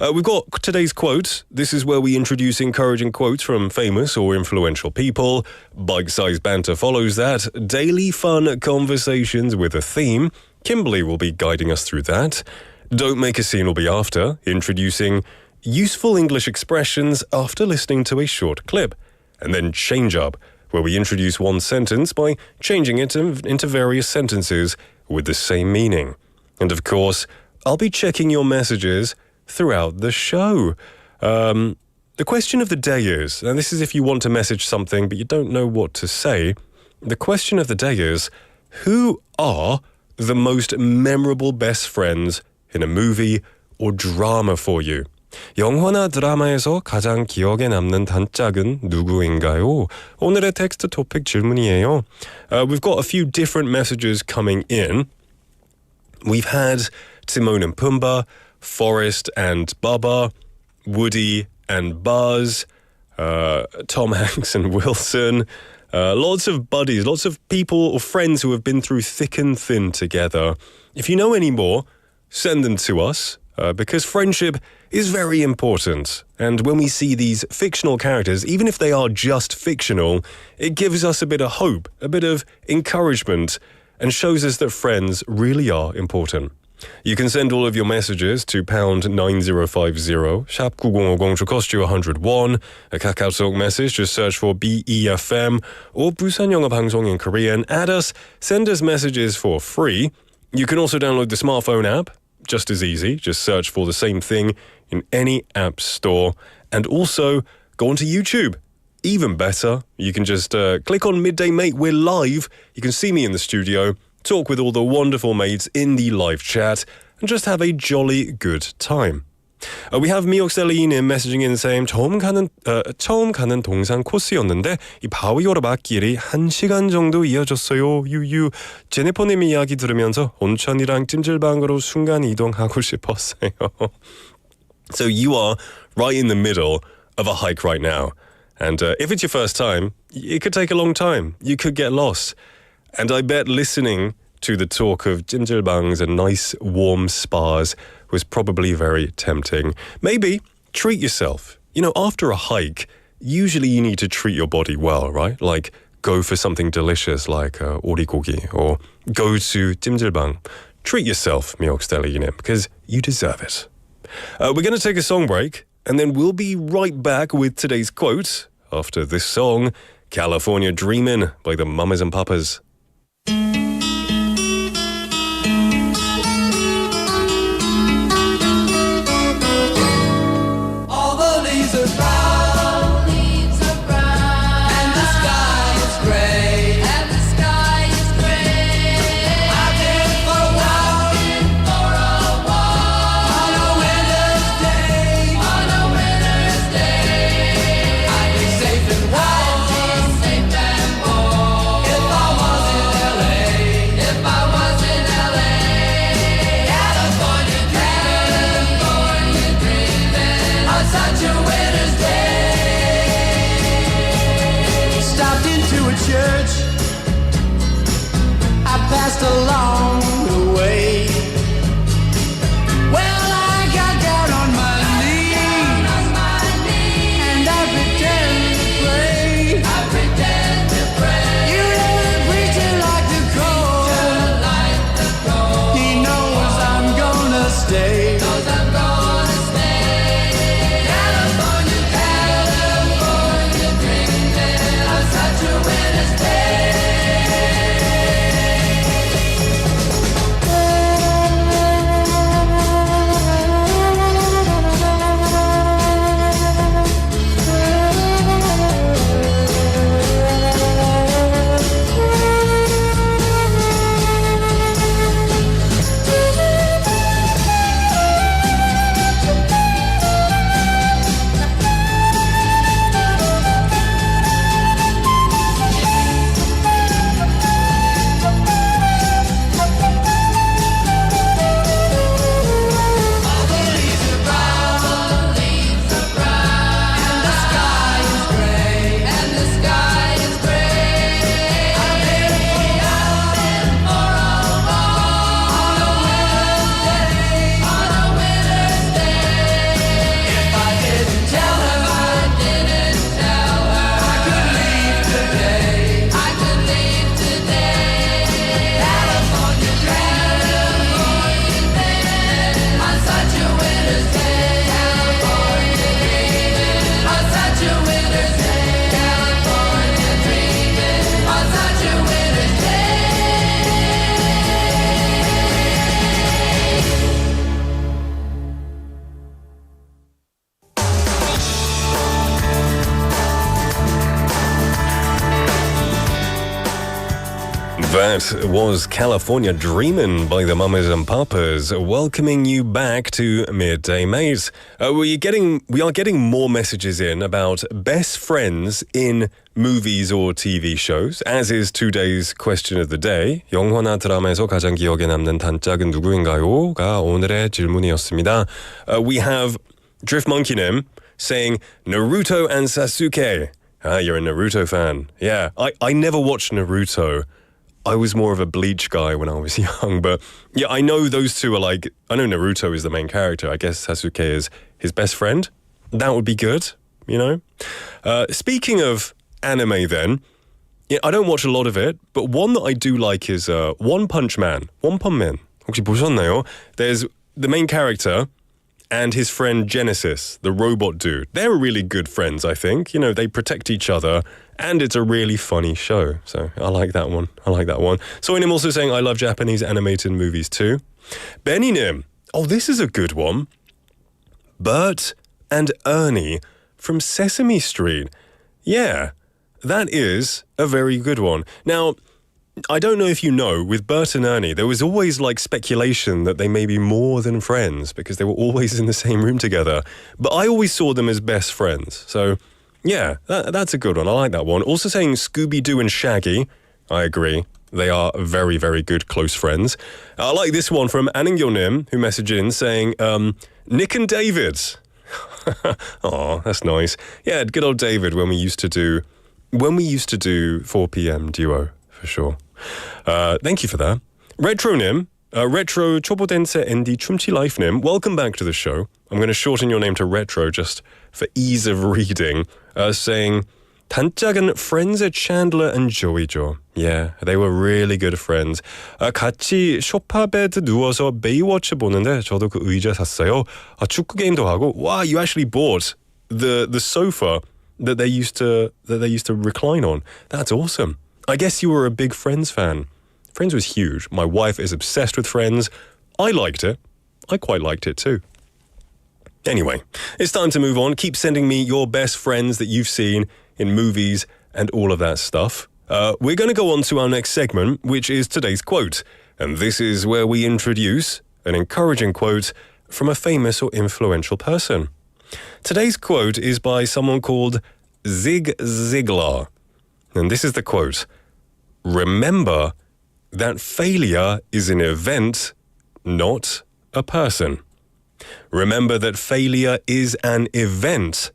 We've got today's quote. This is where we introduce encouraging quotes from famous or influential people. Bite-sized banter follows that. Daily fun conversations with a theme. Kimberly will be guiding us through that. Don't Make a Scene will be after, introducing useful English expressions after listening to a short clip. And then Change Up, where we introduce one sentence by changing it into various sentences with the same meaning. And of course, I'll be checking your messages throughout the show. The question of the day is, and this is if you want to message something but you don't know what to say, the question of the day is, who are the most memorable best friends in a movie or drama for you? 영화나 드라마에서 가장 기억에 남는 단짝은 누구인가요? 오늘의 텍스트 토픽 질문이에요. We've got a few different messages coming in. We've had Timon and Pumbaa, Forrest and Bubba, Woody and Buzz, Tom Hanks and Wilson. Lots of buddies, lots of people or friends who have been through thick and thin together. If you know any more, send them to us, because friendship is very important. And when we see these fictional characters, even if they are just fictional, it gives us a bit of hope, a bit of encouragement, and shows us that friends really are important. You can send all of your messages to pound 9050, 샵 9050 to cost you 101. A KakaoTalk message, just search for BEFM or 부산영어방송 in Korean. Add us, send us messages for free. You can also download the smartphone app, just as easy. Just search for the same thing in any app store. And also go onto YouTube. Even better, you can just click on Midday Mate. We're live. You can see me in the studio, talk with all the wonderful mates in the live chat, and just have a jolly good time. We have 미옥셀리님 messaging in saying 처음 가는 동산 코스였는데 이 바위오르 막길이 1시간 정도 이어졌어요. 유유. 제니퍼님 이야기 들으면서 온천이랑 찜질방으로 순간 이동하고 싶었어요. So you are right in the middle of a hike right now. And if it's your first time, it could take a long time. You could get lost. And I bet listening to the talk of 찜질방s and nice warm spas was probably very tempting. Maybe treat yourself. You know, after a hike, usually you need to treat your body well, right? Like go for something delicious like 오리고기 or go to 찜질방. Treat yourself, 미옥스텔리님, because you deserve it. We're going to take a song break and then we'll be right back with today's quote after this song, California Dreamin' by the Mamas and Papas. If I was in LA That was California Dreamin' by the Mamas and Papas, welcoming you back to Midday Mate. We are getting more messages in about best friends in movies or TV shows, as is today's question of the day. 영화나 드라마에서 가장 기억에 남는 단짝은 누구인가요?가 오늘의 질문이었습니다. We have Driftmonkey님 saying Naruto and Sasuke. You're a Naruto fan. Yeah, I never watched Naruto. I was more of a Bleach guy when I was young, but yeah, I know those two are like, I know Naruto is the main character. I guess Sasuke is his best friend. That would be good, you know? Speaking of anime then, yeah, I don't watch a lot of it, but one that I do like is One Punch Man. One Punch Man. 혹시 보셨나요? There's the main character and his friend Genesis, the robot dude. They're really good friends, I think. You know, they protect each other, and it's a really funny show. So I like that one. Soinim also saying, I love Japanese animated movies too. Benny-nim. Oh, this is a good one. Bert and Ernie from Sesame Street. Yeah, that is a very good one. Now, I don't know if you know, with Bert and Ernie, there was always like speculation that they may be more than friends because they were always in the same room together. But I always saw them as best friends. So, yeah, that's a good one. I like that one. Also saying Scooby-Doo and Shaggy. I agree. They are very, very good close friends. I like this one from Aningyonim, who messaged in saying, Nick and David. Oh, that's nice. Yeah, good old David when we used to do 4 p.m. duo, for sure. Thank you for that. Retronim, Retro 초보댄서 앤디 춤치라이프님, welcome back to the show. I'm going to shorten your name to Retro just for ease of reading, saying 단짝은 friends Chandler and Joey죠. Yeah, they were really good friends. 같이 소파 베드 누워서 베이워치 보는데 저도 그 의자 샀어요. 축구 게임도 하고. Wow, you actually bought the sofa that they used to recline on. That's awesome. I guess you were a big Friends fan. Friends was huge. My wife is obsessed with Friends. I liked it. I quite liked it too. Anyway, it's time to move on. Keep sending me your best friends that you've seen in movies and all of that stuff. We're going to go on to our next segment, which is today's quote. And this is where we introduce an encouraging quote from a famous or influential person. Today's quote is by someone called Zig Ziglar. And this is the quote. Remember that failure is an event, not a person. Remember that failure is an event,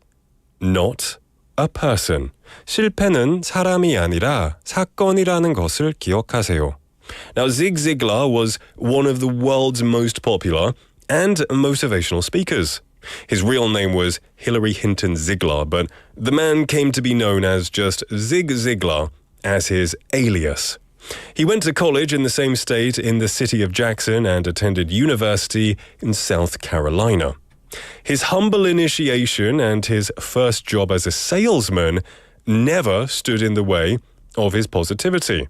not a person. 실패는 사람이 아니라 사건이라는 것을 기억하세요. Now, Zig Ziglar was one of the world's most popular and motivational speakers. His real name was Hillary Hinton Ziglar, but the man came to be known as just Zig Ziglar as his alias. He went to college in the same state in the city of Jackson and attended university in South Carolina. His humble initiation and his first job as a salesman never stood in the way of his positivity,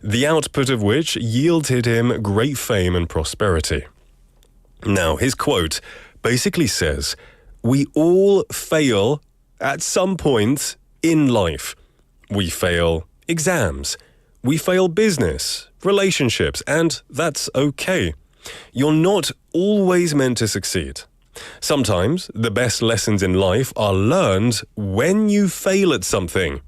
the output of which yielded him great fame and prosperity. Now, his quote basically says, we all fail at some point in life. We fail exams. We fail business, relationships, and that's okay. You're not always meant to succeed. Sometimes the best lessons in life are learned when you fail at something.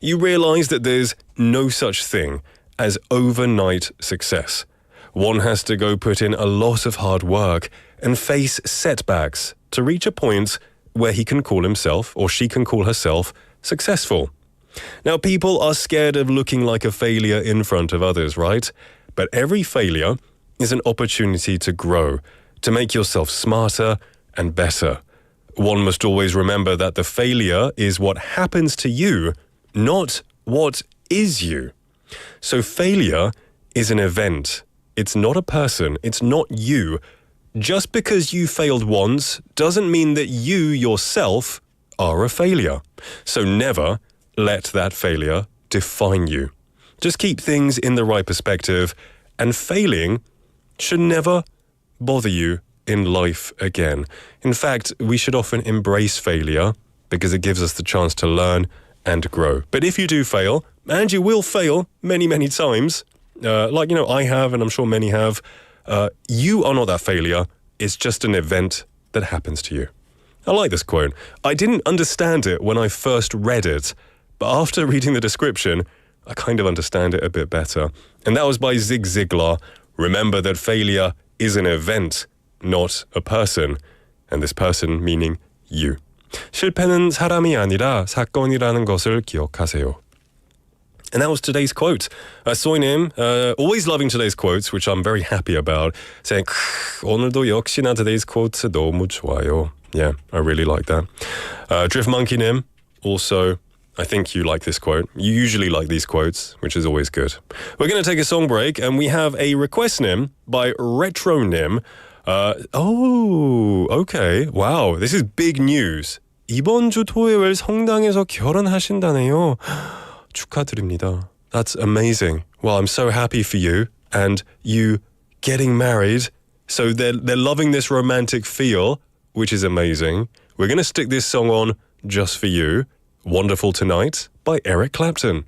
You realize that there's no such thing as overnight success. One has to go put in a lot of hard work and face setbacks to reach a point where he can call himself, or she can call herself, successful. Now, people are scared of looking like a failure in front of others, right? But every failure is an opportunity to grow, to make yourself smarter and better. One must always remember that the failure is what happens to you, not what is you. So failure is an event. It's not a person. It's not you. Just because you failed once doesn't mean that you yourself are a failure. So never let that failure define you. Just keep things in the right perspective, and failing should never bother you in life again. In fact, we should often embrace failure because it gives us the chance to learn and grow. But if you do fail, and you will fail many, many times, like, I have, and I'm sure many have, you are not that failure. It's just an event that happens to you. I like this quote. I didn't understand it when I first read it, but after reading the description, I kind of understand it a bit better. And that was by Zig Ziglar. Remember that failure is an event, not a person. And this person meaning you. 실패는 사람이 아니라 사건이라는 것을 기억하세요. And that was today's quote. Soinim, always loving today's quotes, which I'm very happy about, saying, 오늘도 역시나 today's quotes 너무 좋아요. Yeah, I really like that. Drift Monkey Nim, also, I think you like this quote. You usually like these quotes, which is always good. We're going to take a song break, and we have a request Nim by Retro Nim. Okay. Wow, this is big news. 이번 주 토요일 성당에서 결혼하신다네요. 축하드립니다. That's amazing. Well, I'm so happy for you and you getting married. So they're loving this romantic feel, which is amazing. We're going to stick this song on just for you. Wonderful Tonight by Eric Clapton.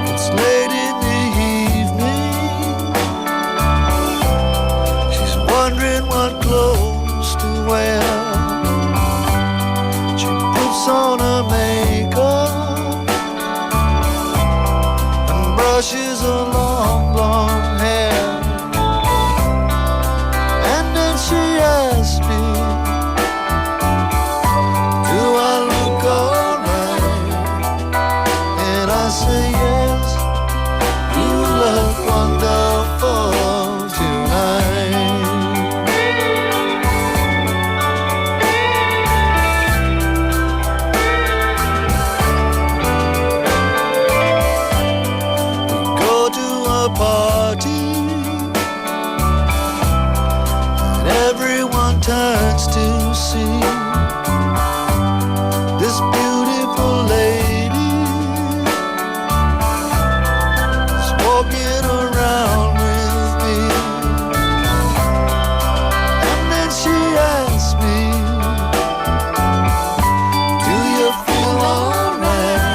It's late in the evening. She's wondering what clothes to wear. She puts on her makeup and brushes her long blonde hair. And then she asks me, do I look alright? And I say yes, you look wonderful tonight. We go to a party and everyone turns to see this beautiful lady is walking around with me. And then she asks me, do you feel alright?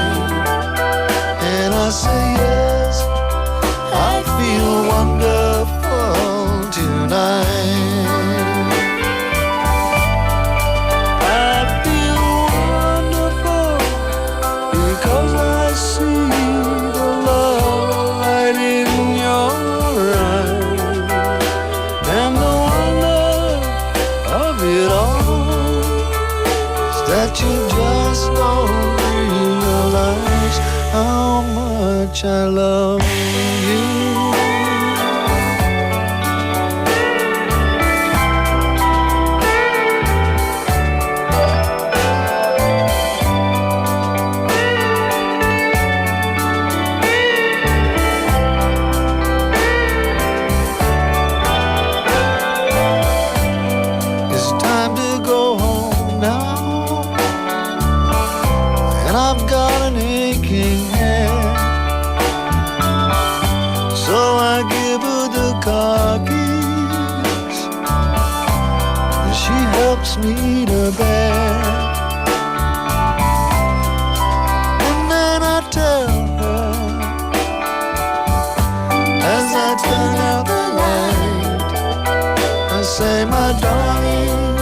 And I say yes, I feel wonderful tonight. I feel wonderful because I see the love light in your eyes. And the wonder of it all is that you just don't realize how much I love you. It's time to go home now, and I've got an aching head. So I give her the car keys, and she helps me to bed. And then I tell her, as I turn out the light, I say, my darling,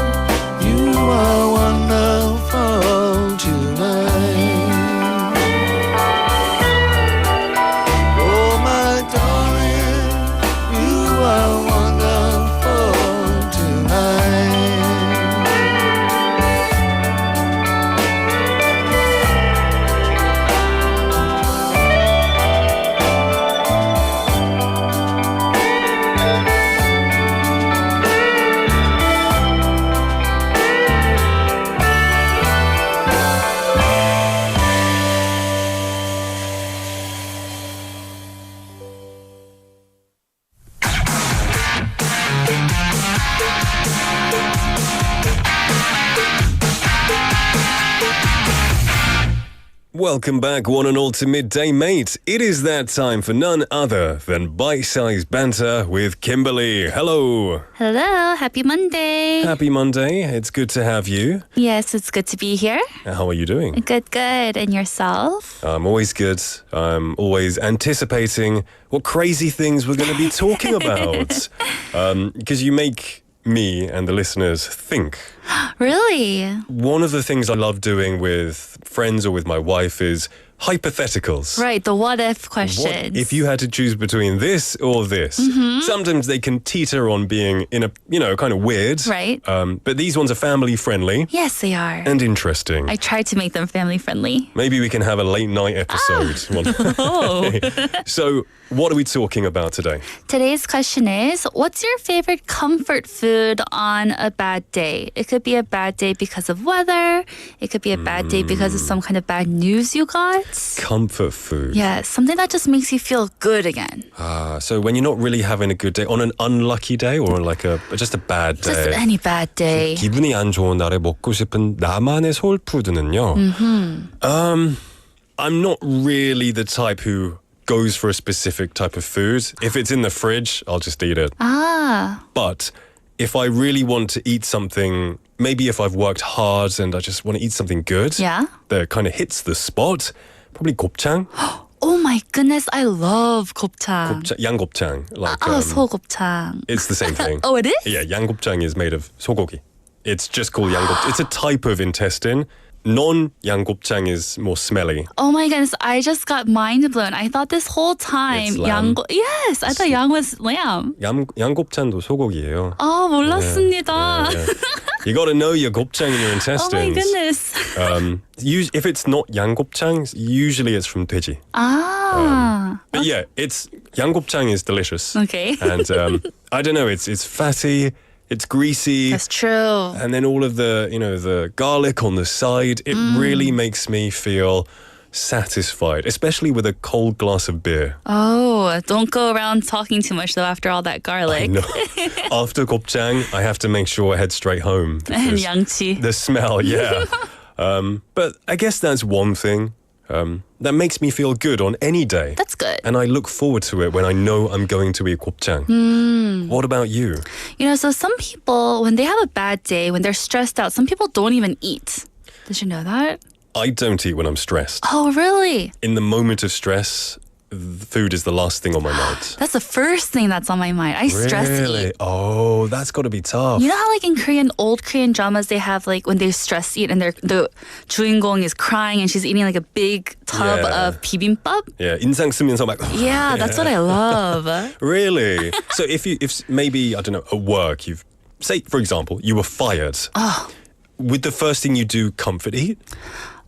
you are wonderful tonight. Oh, my darling, you are wonderful tonight. Welcome back, one and all, to Midday Mate. It is that time for none other than bite-sized banter with Kimberly. Hello. Hello, happy Monday. Happy Monday. It's good to have you. Yes, it's good to be here. How are you doing? Good, good. And yourself? I'm always good. I'm always anticipating what crazy things we're going to be talking about. Because you make me and the listeners think. Really? One of the things I love doing with friends or with my wife is hypotheticals. Right, the what if questions. What if you had to choose between this or this? Sometimes they can teeter on being in a, kind of weird. Right. But these ones are family friendly. Yes, they are. And interesting. I tried to make them family friendly. Maybe we can have a late night episode. Oh. So, what are we talking about today? Today's question is, what's your favorite comfort food on a bad day? It could be a bad day because of weather. It could be a bad day because of some kind of bad news you got. Comfort food. Yes, something that just makes you feel good again. So when you're not really having a good day, on an unlucky day or like just a bad day. Just any bad day. 기분이 안 좋은 날에 먹고 싶은 나만의 소울푸드는요. I'm not really the type who goes for a specific type of food. If it's in the fridge, I'll just eat it. But if I really want to eat something, maybe if I've worked hard and I just want to eat something good, that kind of hits the spot, probably 곱창. Oh my goodness, I love 곱창. 양곱창. Like, 소곱창. It's the same thing. Oh, it is? Yeah, 양곱창 is made of 소고기. It's just called 양곱창. It's a type of intestine. Non-양곱창 is more smelly. Oh my goodness, I just got mind blown. I thought this whole time It's lamb. Yes, I thought yang was lamb. 양곱창도 소고기예요. Oh, 몰랐습니다. Yeah. You got to know your 곱창 in your intestines. Oh my goodness. If it's not 양곱창, usually it's from 돼지. But yeah, 양곱창 is delicious. Okay. And I don't know, it's fatty. It's greasy. That's true. And then all of the, the garlic on the side, it really makes me feel satisfied, especially with a cold glass of beer. Oh, don't go around talking too much though after all that garlic. I know. After 곱창, I have to make sure I head straight home. And 양치. The smell, yeah. But I guess that's one thing. That makes me feel good on any day. That's good. And I look forward to it when I know I'm going to eat 곱창. What about you? So some people, when they have a bad day, when they're stressed out, some people don't even eat. Did you know that? I don't eat when I'm stressed. Oh, really? In the moment of stress, food is the last thing on my mind. That's the first thing that's on my mind. I stress eat. Oh, that's got to be tough. You know how in old Korean dramas, they have when they stress eat and the 주인공 is crying and she's eating like a big tub of bibimbap? Yeah, 인상 쓰면서 막. Yeah, that's what I love. Really? So if maybe, I don't know, at work, say, for example, you were fired. Would the first thing you do comfort eat?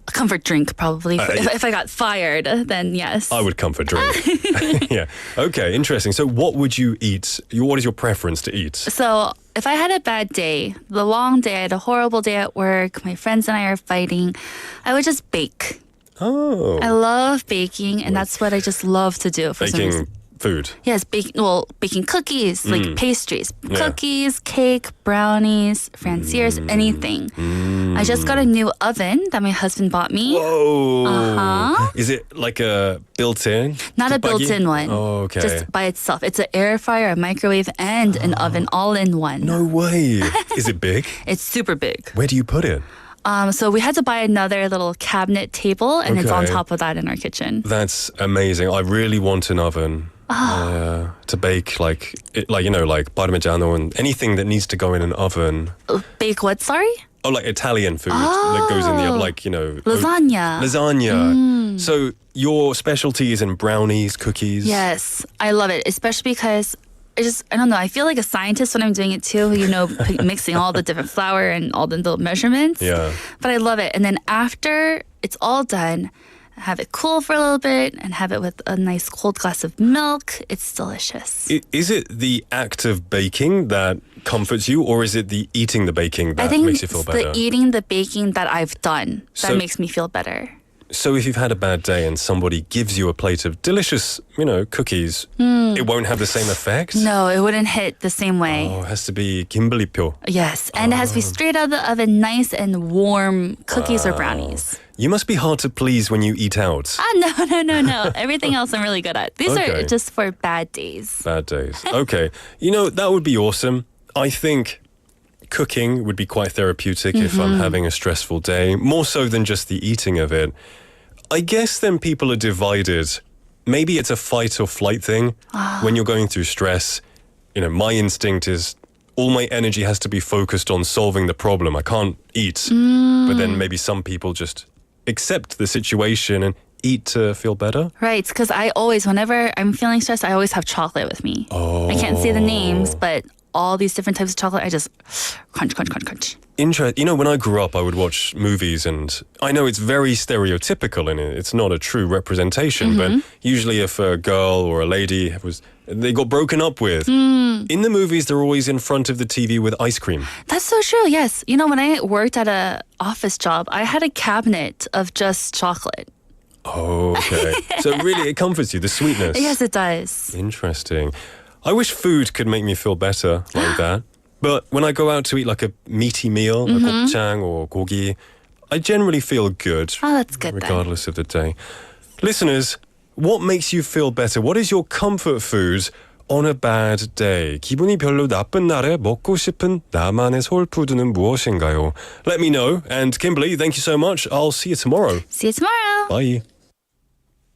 A comfort drink, probably. If I got fired, then yes. I would comfort drink. Yeah. Okay, interesting. So what would you eat? What is your preference to eat? So if I had a bad day, the long day, I had a horrible day at work, my friends and I are fighting, I would just bake. Oh. I love baking, and that's what I just love to do for some reason. Baking food. Yes, baking cookies, like pastries, cookies, cake, brownies, fanciers, anything. I just got a new oven that my husband bought me. Whoa. Is it like a built-in? Not a built-in one. Oh, okay. Just by itself. It's an air fryer, a microwave, and an oven all in one. No way. Is it big? It's super big. Where do you put it? So we had to buy another little cabinet table, and it's on top of that in our kitchen. That's amazing. I really want an oven. To bake like parmigiano and anything that needs to go in an oven. Bake what, sorry? Oh, like Italian food that goes in the oven, lasagna. Lasagna. So your specialty is in brownies, cookies? Yes, I love it, especially because I don't know, I feel like a scientist when I'm doing it too, mixing all the different flour and all the little measurements. Yeah. But I love it. And then after it's all done, have it cool for a little bit and have it with a nice cold glass of milk. It's delicious. Is it the act of baking that comforts you, or is it the eating the baking that makes you feel better? I think the eating the baking that I've done that makes me feel better. So if you've had a bad day and somebody gives you a plate of delicious, cookies, it won't have the same effect? No, it wouldn't hit the same way. Oh, it has to be 김블리표. Yes, and it has to be straight out of the oven, nice and warm cookies or brownies. You must be hard to please when you eat out. No. Everything else I'm really good at. These Okay. are just for bad days. Bad days. Okay. That would be awesome. I think cooking would be quite therapeutic if I'm having a stressful day, more so than just the eating of it. I guess then people are divided. Maybe it's a fight or flight thing. When you're going through stress, my instinct is all my energy has to be focused on solving the problem. I can't eat. But then maybe some people just accept the situation and eat to feel better. Right, because whenever I'm feeling stressed, I always have chocolate with me. I can't say the names, but all these different types of chocolate, I just crunch. When I grew up, I would watch movies, and I know it's very stereotypical and it's not a true representation, but usually if a girl or a lady they got broken up with, in the movies, they're always in front of the TV with ice cream. That's so true, yes. When I worked at an office job, I had a cabinet of just chocolate. Oh, okay. So really, it comforts you, the sweetness. Yes, it does. Interesting. I wish food could make me feel better like that. But when I go out to eat like a meaty meal, a gopchang or gogi, I generally feel good. Oh, that's good regardless of the day. Listeners, what makes you feel better? What is your comfort food on a bad day? 기분이 별로 나쁜 날에 먹고 싶은 나만의 소울푸드는 무엇인가요? Let me know. And Kimberly, thank you so much. I'll see you tomorrow. See you tomorrow. Bye.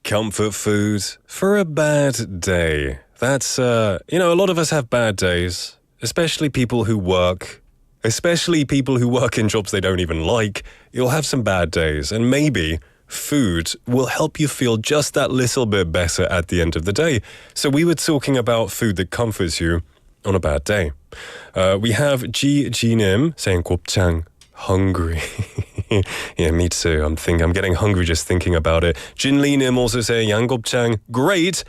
Comfort food for a bad day. That's, a lot of us have bad days, especially people who work in jobs they don't even like. You'll have some bad days, and maybe food will help you feel just that little bit better at the end of the day. So we were talking about food that comforts you on a bad day. We have G.Nim saying 곱창, hungry. Yeah, me too. I'm getting hungry just thinking about it. Jinli Nim also saying 양곱창, great,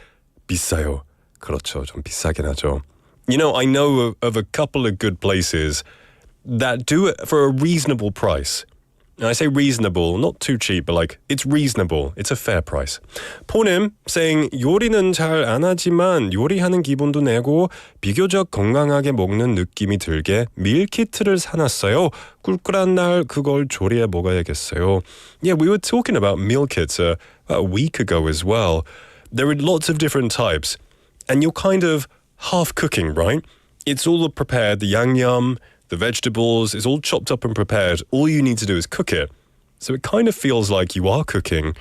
비싸요. 그렇죠, 좀 비싸긴 하죠. I know of a couple of good places that do it for a reasonable price. And I say reasonable, not too cheap, but it's reasonable. It's a fair price. 포님 saying 요리는 잘 안 하지만 요리하는 기분도 내고 비교적 건강하게 먹는 느낌이 들게 밀키트를 사놨어요. 꿀꿀한 날 그걸 조리해 먹어야겠어요. Yeah, we were talking about meal kits about a week ago as well. There are lots of different types. And you're kind of half cooking, right? It's all prepared, the yangnyeom, the vegetables, it's all chopped up and prepared. All you need to do is cook it. So it kind of feels like you are cooking.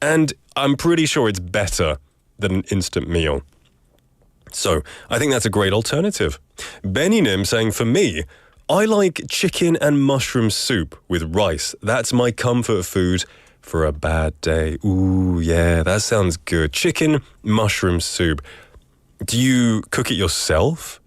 And I'm pretty sure it's better than an instant meal. So I think that's a great alternative. Benny Nim saying, for me, I like chicken and mushroom soup with rice. That's my comfort food for a bad day. Ooh, yeah, that sounds good. Chicken, mushroom soup. Do you cook it yourself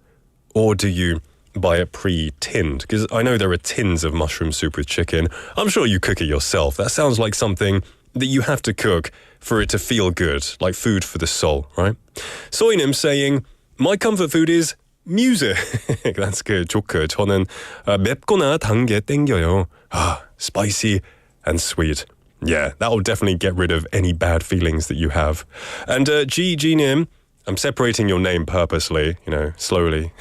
or do you buy it pre-tinned? Because I know there are tins of mushroom soup with chicken. I'm sure you cook it yourself. That sounds like something that you have to cook for it to feel good, like food for the soul, right? Soinim saying, my comfort food is music. That's good. 좋고. 저는 맵거나 단 게 땡겨요. Spicy and sweet. Yeah, that will definitely get rid of any bad feelings that you have. And G.Nim, I'm separating your name purposely, slowly.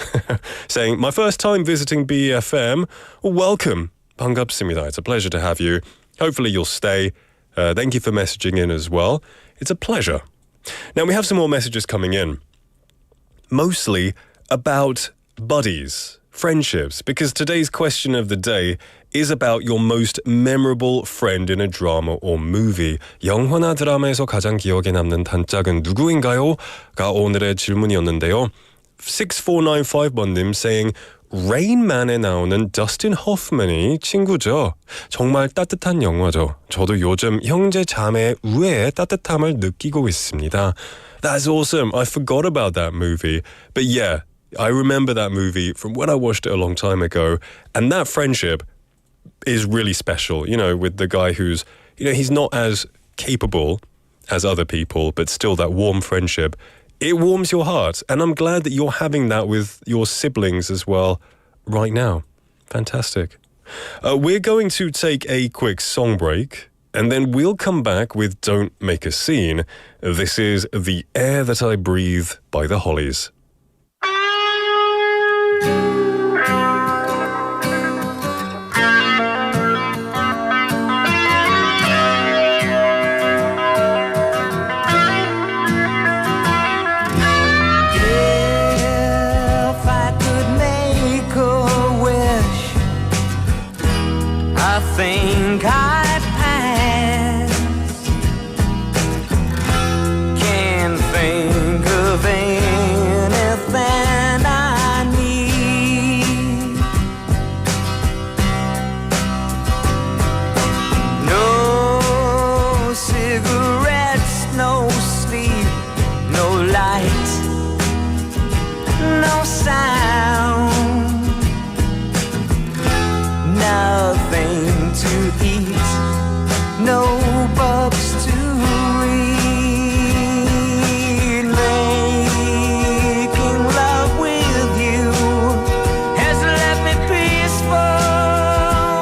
Saying, my first time visiting BFM. Welcome. 반갑습니다. It's a pleasure to have you. Hopefully you'll stay. Thank you for messaging in as well. It's a pleasure. Now we have some more messages coming in. Mostly about buddies, friendships, because today's question of the day is about your most memorable friend in a drama or movie. 영화나 드라마에서 가장 기억에 남는 단짝은 누구인가요? 가 오늘의 질문이었는데요. 6495번님 saying, Rain Man에 나오는 더스틴 호프만이 친구죠. 정말 따뜻한 영화죠. 저도 요즘 형제 자매의 우애의 따뜻함을 느끼고 있습니다. That's awesome. I forgot about that movie. But yeah, I remember that movie from when I watched it a long time ago. And that friendship is really special, with the guy who's, he's not as capable as other people, but still that warm friendship. It warms your heart. And I'm glad that you're having that with your siblings as well right now. Fantastic. We're going to take a quick song break. and then we'll come back with Don't Make a Scene. This is The Air That I Breathe by the Hollies. If I could make a wish, I think I'd pass. Can't think of anything I need. No cigarettes, no sleep, no light, no sound, nothing to eat, no books to read. Making love with you has left me peaceful,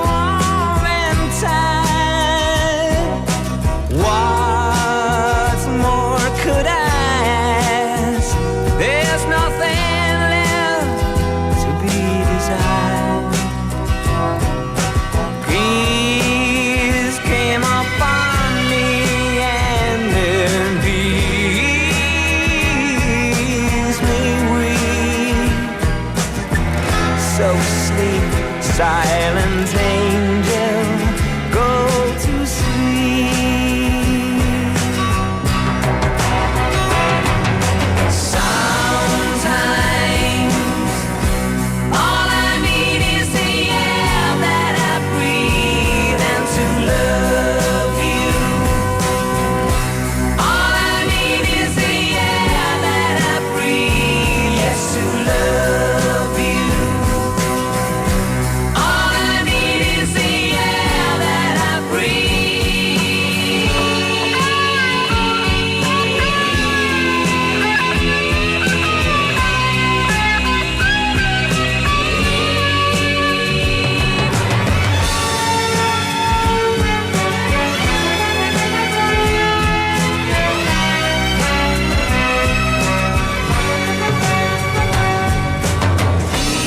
warm and tired. What more could I ask? There's nothing left to be desired. Peace came upon me and then peace me weak. So sleep, silent angel, go to sleep. Sometimes all I need is the air that I breathe and to love you. All I need is the air that I breathe, yes, to love you. All I need is the air that I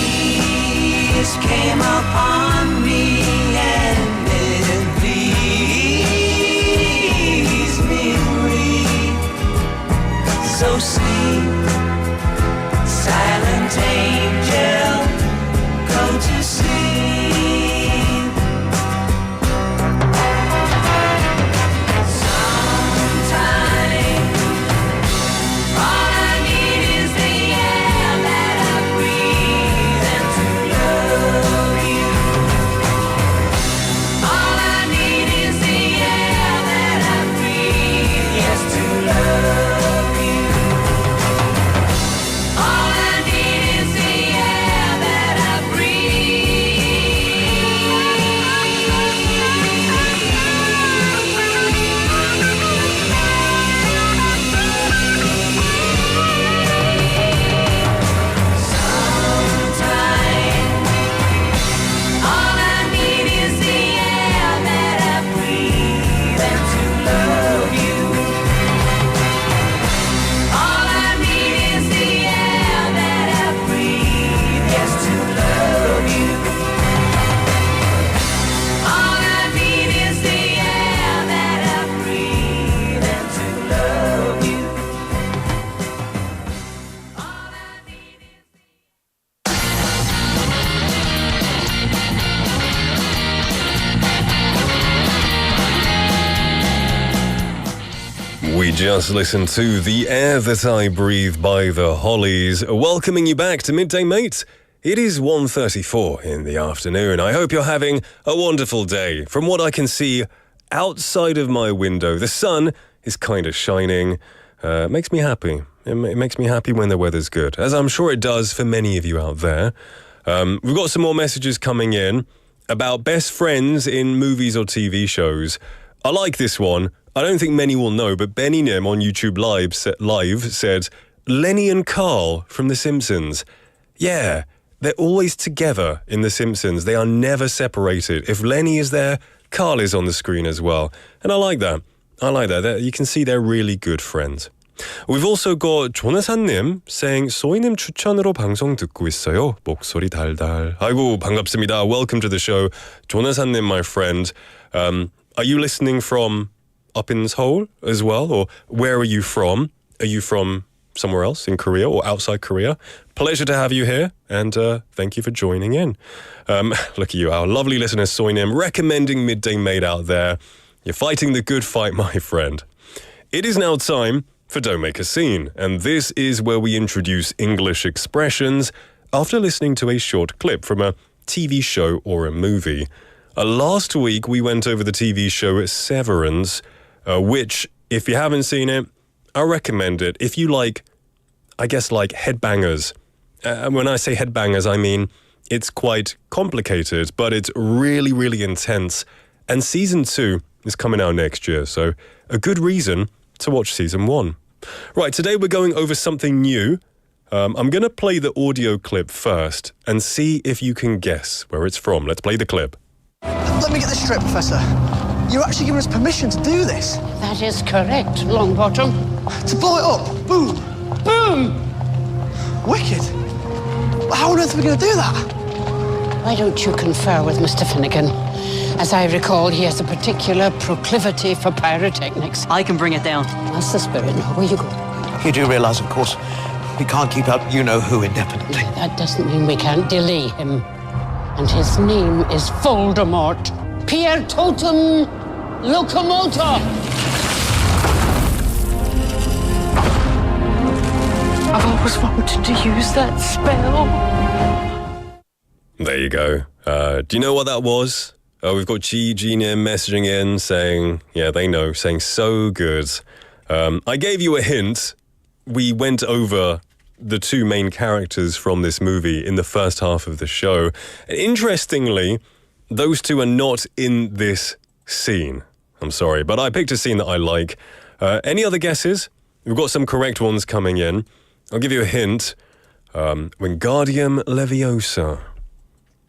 Peace came upon me and it pleased me weak. So sleep, silent angel, go to sleep. Sometimes all I need is the air that I breathe and to love you. All I need is the air that I breathe, yes, to love you. All I need is the air that I We just listened to The Air That I Breathe by the Hollies, welcoming you back to Midday Mate. It is 1:34 in the afternoon. I hope you're having a wonderful day. From what I can see outside of my window, the sun is kind of shining. It makes me happy. It makes me happy when the weather's good, as I'm sure it does for many of you out there. We've got some more messages coming in about best friends in movies or TV shows. I like this one. I don't think many will know, but Benny Nim on YouTube Live said, Lenny and Carl from The Simpsons. Yeah, they're always together in The Simpsons. They are never separated. If Lenny is there, Carl is on the screen as well. And I like that. You can see they're really good friends. We've also got 조나사님 saying 소희님 추천으로 방송 듣고 있어요. 목소리 달달. 아이고 반갑습니다. Welcome to the show. 조나사님, my friend. Are you listening from up in Seoul as well? Or where are you from? Are you from somewhere else in Korea or outside Korea? Pleasure to have you here, and thank you for joining in. Look at you, our lovely listener Soinim, recommending Midday Mate out there. You're fighting the good fight, my friend. It is now time for Don't Make a Scene, and this is where we introduce English expressions after listening to a short clip from a TV show or a movie. Last week, we went over the TV show Severance, which, if you haven't seen it, I recommend it. If you like, I guess, like headbangers. When I say headbangers, I mean it's quite complicated, but it's really, really intense. And season 2 is coming out next year, so a good reason to watch season 1. Right, today we're going over something new. I'm going to play the audio clip first and see if you can guess where it's from. Let's play the clip. Let me get this straight, Professor. You're actually giving us permission to do this? That is correct, Longbottom. To blow it up? Boom! Boom! Wicked. How on earth are we going to do that? Why don't you confer with Mr. Finnegan? As I recall, he has a particular proclivity for pyrotechnics. I can bring it down. That's the spirit. Now, where you go? You do realise, of course, we can't keep up you-know-who indefinitely. That doesn't mean we can't delay him. And his name is Voldemort. Pierre Totem Locomotor. I've always wanted to use that spell. There you go. Do you know what that was? We've got Nim messaging in saying, yeah, they know, saying so good. I gave you a hint. We went over the two main characters from this movie in the first half of the show. Interestingly, those two are not in this scene. I'm sorry, but I picked a scene that I like. Any other guesses? We've got some correct ones coming in. I'll give you a hint. Wingardium Leviosa.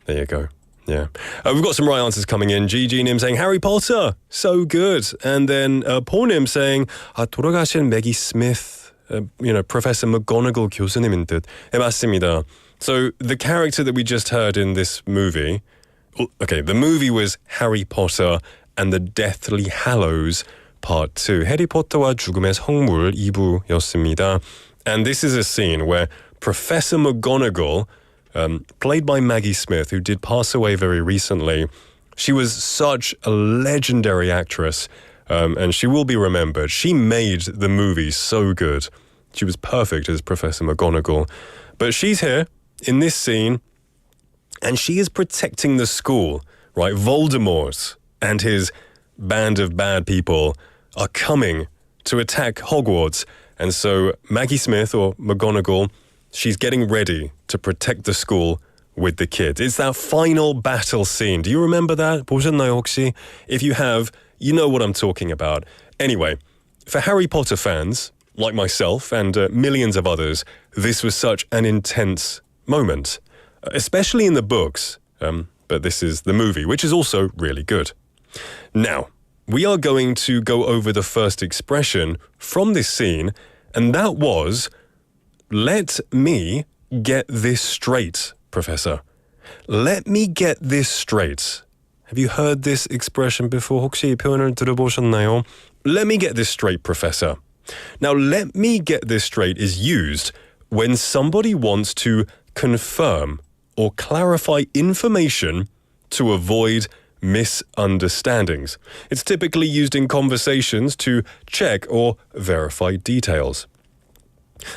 There you go. Yeah. We've got some right answers coming in. Nim saying Harry Potter. So good. And then Pornim saying 돌아가신 Maggie Smith. Professor McGonagall 교수님인 듯. 맞습니다. So the character that we just heard in this movie, okay, the movie was Harry Potter and the Deathly Hallows Part 2. 해리포터와 죽음의 성물 2부였습니다. And this is a scene where Professor McGonagall, played by Maggie Smith, who did pass away very recently, she was such a legendary actress. And she will be remembered. She made the movie so good. She was perfect as Professor McGonagall. But she's here in this scene, and she is protecting the school, right? Voldemort and his band of bad people are coming to attack Hogwarts. And so Maggie Smith, or McGonagall, she's getting ready to protect the school with the kids. It's that final battle scene. Do you remember that? 보셨나요 혹시? If you have, you know what I'm talking about. Anyway, for Harry Potter fans, like myself and millions of others, this was such an intense moment, especially in the books. But this is the movie, which is also really good. Now, we are going to go over the first expression from this scene, and that was, let me get this straight, Professor. Let me get this straight. Have you heard this expression before? 혹시 이 표현을 들어보셨나요? Let me get this straight, Professor. Now, let me get this straight is used when somebody wants to confirm or clarify information to avoid misunderstandings. It's typically used in conversations to check or verify details.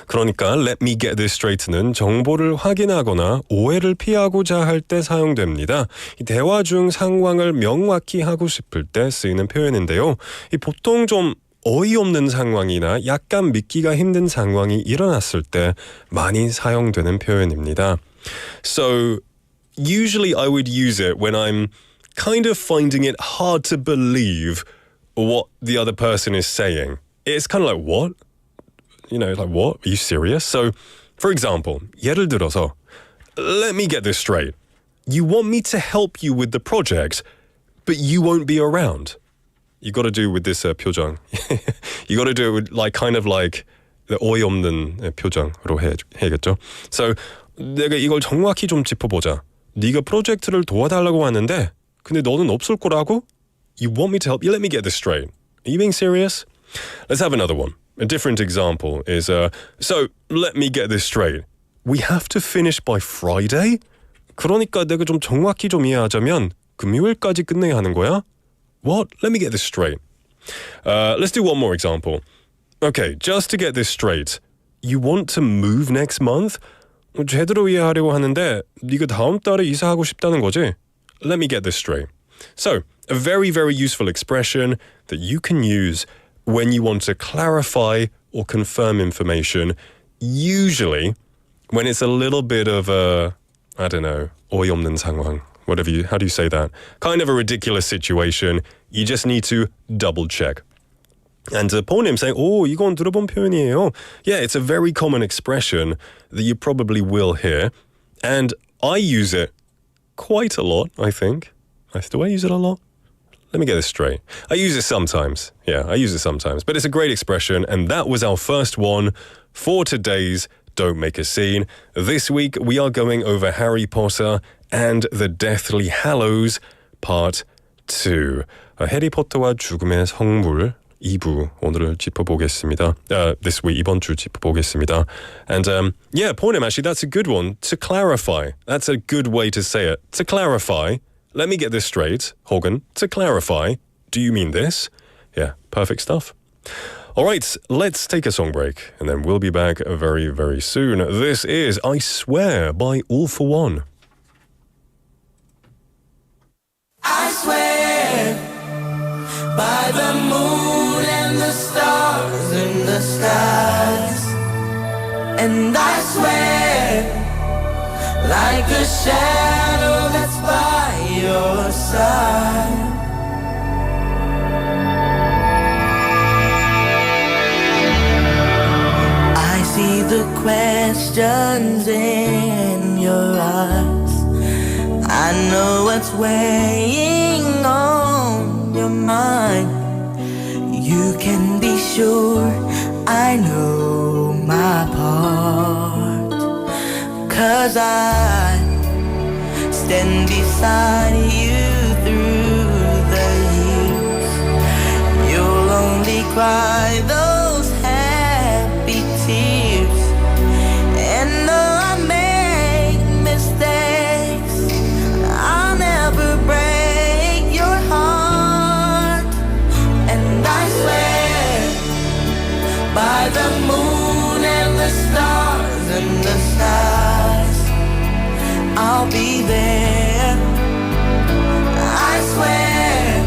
그러니까 let me get this straight는 정보를 확인하거나 오해를 피하고자 할 때 사용됩니다. 이 대화 중 상황을 명확히 하고 싶을 때 쓰이는 표현인데요. 이 보통 좀 어이없는 상황이나 약간 믿기가 힘든 상황이 일어났을 때 많이 사용되는 표현입니다. So usually I would use it when I'm kind of finding it hard to believe what the other person is saying. It's kind of like, what? You know, like, what? Are you serious? So, for example, 예를 들어서, let me get this straight. You want me to help you with the project, but you won't be around. You got to do with this 표정. You got to do it with kind of like the 어이없는 표정으로 해야겠죠. So 내가 이걸 정확히 좀 짚어보자. 네가 프로젝트를 도와달라고 하는데 근데 너는 없을 거라고? You want me to help you? Let me get this straight. Are you being serious? Let's have another one. A different example is, so let me get this straight. We have to finish by Friday? 그러니까 내가 좀 정확히 좀 이해하자면 금요일까지 끝내야 하는 거야? What? Let me get this straight. Let's do one more example. Okay, just to get this straight. You want to move next month? 제대로 이해하려고 하는데 네가 다음 달에 이사하고 싶다는 거지? Let me get this straight. So, a very, very useful expression that you can use when you want to clarify or confirm information, usually when it's a little bit of a, I don't know, 어이없는 상황. How do you say that? Kind of a ridiculous situation. You just need to double check. And Paul님 saying, 이건 들어본 표현이에요. Yeah, it's a very common expression that you probably will hear. And I use it quite a lot, I think. Do I use it a lot? Let me get this straight. I use it sometimes. Yeah, I use it sometimes. But it's a great expression. And that was our first one for today's Don't Make a Scene. This week, we are going over Harry Potter and the Deathly Hallows Part 2. 해리포터와 죽음의 성물 2부 오늘을 짚어보겠습니다. This week, 이번 주 짚어보겠습니다. And yeah, Paul님, actually, that's a good one. To clarify. That's a good way to say it. To clarify. Let me get this straight, Hogan. To clarify, do you mean this? Yeah, perfect stuff. All right, let's take a song break, and then we'll be back very, very soon. This is I Swear by All For One. I swear by the moon and the stars in the skies, and I swear like a shadow that's by your side. I see the questions in your eyes. I know what's weighing on your mind. You can be sure I know my part, 'cause I stand beside you through the years. You'll only cry those happy tears. And though I make mistakes, I'll never break your heart. And I swear by the moon and the stars and the skies, I'll be there. I swear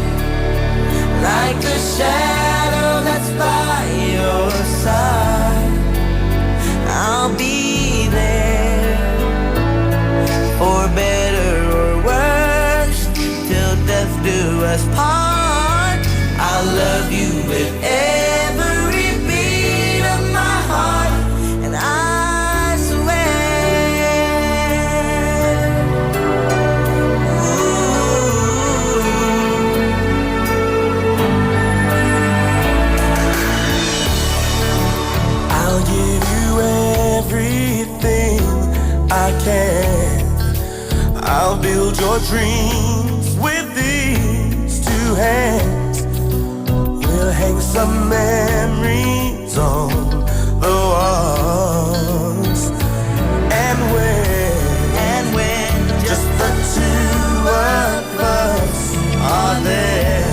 like a shadow that's by your side, I'll be there. For better or worse, till death do us part. I'll love you with every beat of my heart. And I swear, I'll give you everything I can. I'll build your dreams with these two hands. We'll hang some memories on the walls. And when just the two of us are there,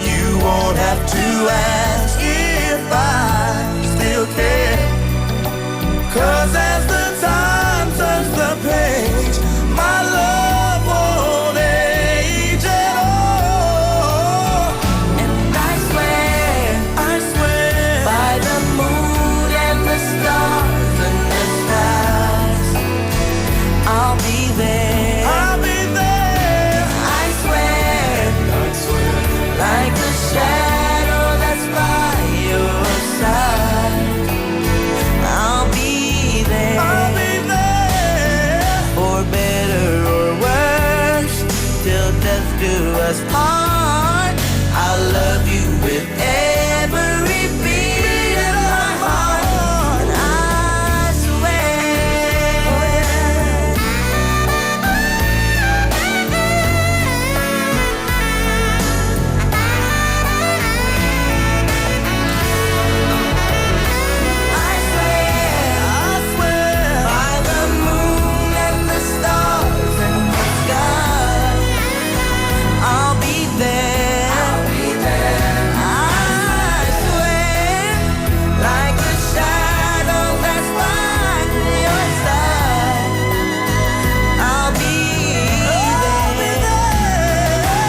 you won't have to ask if I still care. 'Cause as the time turns the page, my love won't age at all. And I swear by the moon do us part. I love you with every beat of my heart, and I swear. I swear by the moon and the stars and the sky, I'll be there. I swear, like the shadow that's by your side, I'll be there.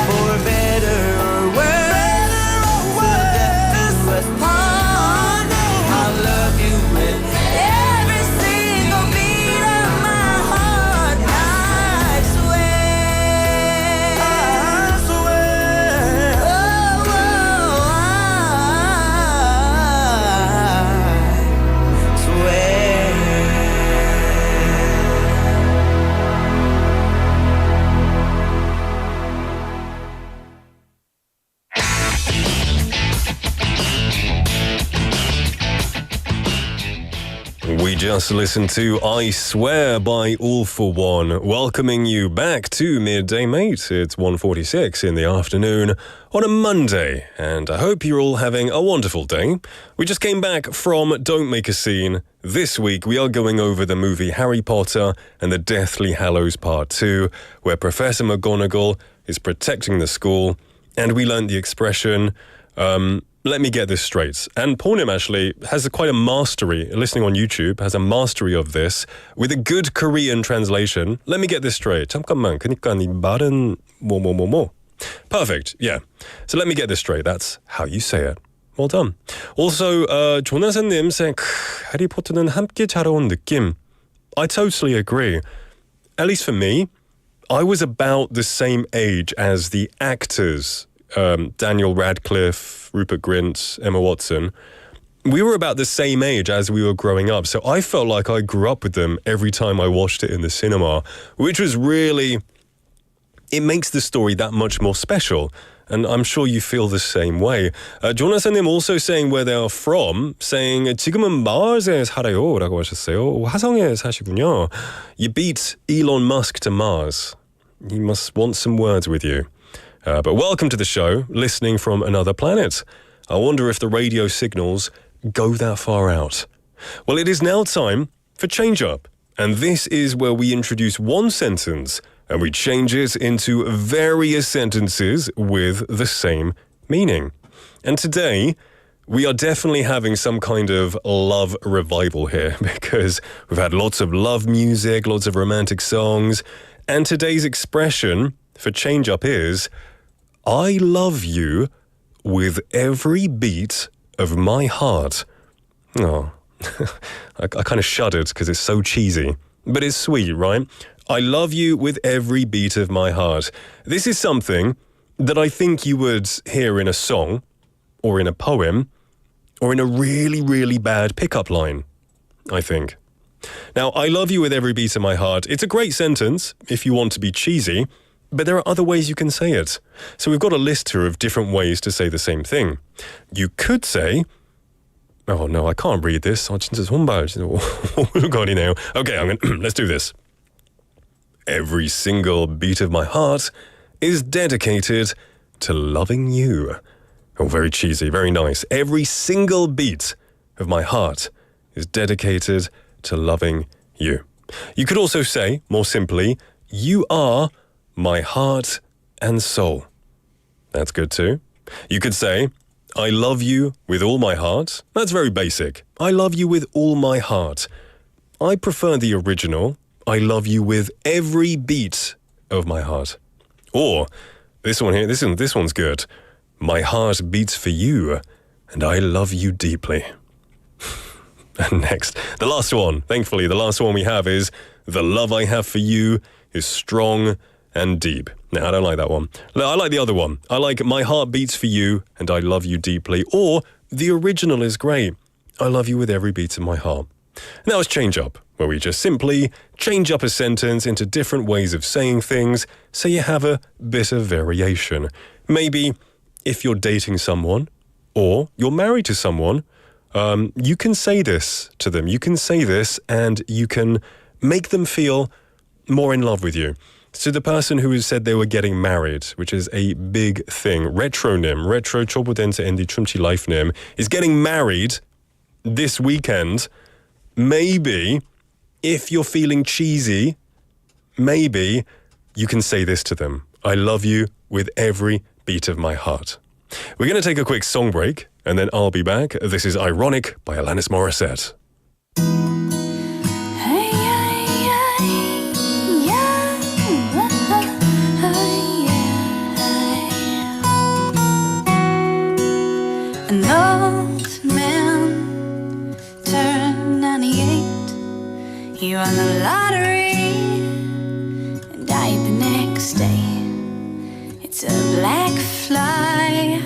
For better or worse, till death do us part. I love you with every single beat of my heart. I swear. We just listened to I Swear by All For One, welcoming you back to Midday Mate. It's 1:46 in the afternoon on a Monday, and I hope you're all having a wonderful day. We just came back from Don't Make a Scene. This week we are going over the movie Harry Potter and the Deathly Hallows Part 2, where Professor McGonagall is protecting the school, and we learned the expression, let me get this straight. And Pornim actually has quite a mastery, listening on YouTube, has a mastery of this with a good Korean translation. Let me get this straight. 잠깐만, 그러니까 네 말은 뭐. Perfect, yeah. So let me get this straight. That's how you say it. Well done. Also, 조나사님 saying, 해리포터는 함께 자라온 느낌. I totally agree. At least for me, I was about the same age as the actors. Daniel Radcliffe, Rupert Grint, Emma Watson. We were about the same age as we were growing up, so I felt like I grew up with them every time I watched it in the cinema, which was really, it makes the story that much more special, and I'm sure you feel the same way. 조나사님 also saying where they are from, saying 지금은 마rs에 살아요 라고 하셨어요. 화성에 사시군요. You beat Elon Musk to Mars. He must want some words with you. But welcome to the show, listening from another planet. I wonder if the radio signals go that far out. Well, it is now time for Change Up. And this is where we introduce one sentence and we change it into various sentences with the same meaning. And today, we are definitely having some kind of love revival here because we've had lots of love music, lots of romantic songs. And today's expression for Change Up is, I love you with every beat of my heart. Oh, I kind of shuddered because it's so cheesy. But it's sweet, right? I love you with every beat of my heart. This is something that I think you would hear in a song, or in a poem, or in a really, really bad pickup line, I think. Now, I love you with every beat of my heart. It's a great sentence if you want to be cheesy, but there are other ways you can say it. So we've got a list here of different ways to say the same thing. You could say, oh no, I can't read this. 진짜 손발 오글거리네요. Okay, let's do this. Every single beat of my heart is dedicated to loving you. Oh, very cheesy, very nice. Every single beat of my heart is dedicated to loving you. You could also say, more simply, you are my heart and soul. That's good too. You could say, I love you with all my heart. That's very basic. I love you with all my heart. I prefer the original. I love you with every beat of my heart. Or this one here, this one's good. My heart beats for you, and I love you deeply. And next, the last one. Thankfully, the last one we have is, the love I have for you is strong and deep. No, I don't like that one. No, I like the other one. I like my heart beats for you and I love you deeply. Or the original is great. I love you with every beat of my heart. And that was Change Up, where we just simply change up a sentence into different ways of saying things so you have a bit of variation. Maybe if you're dating someone or you're married to someone, you can say this to them. You can say this and you can make them feel more in love with you. So the person who has said they were getting married, which is a big thing, retronym, retro chobudense endi chumchi lifenym, is getting married this weekend. Maybe if you're feeling cheesy, maybe you can say this to them. I love you with every beat of my heart. We're going to take a quick song break and then I'll be back. This is Ironic by Alanis Morissette. An old man turned 98. He won the lottery and died the next day. It's a black fly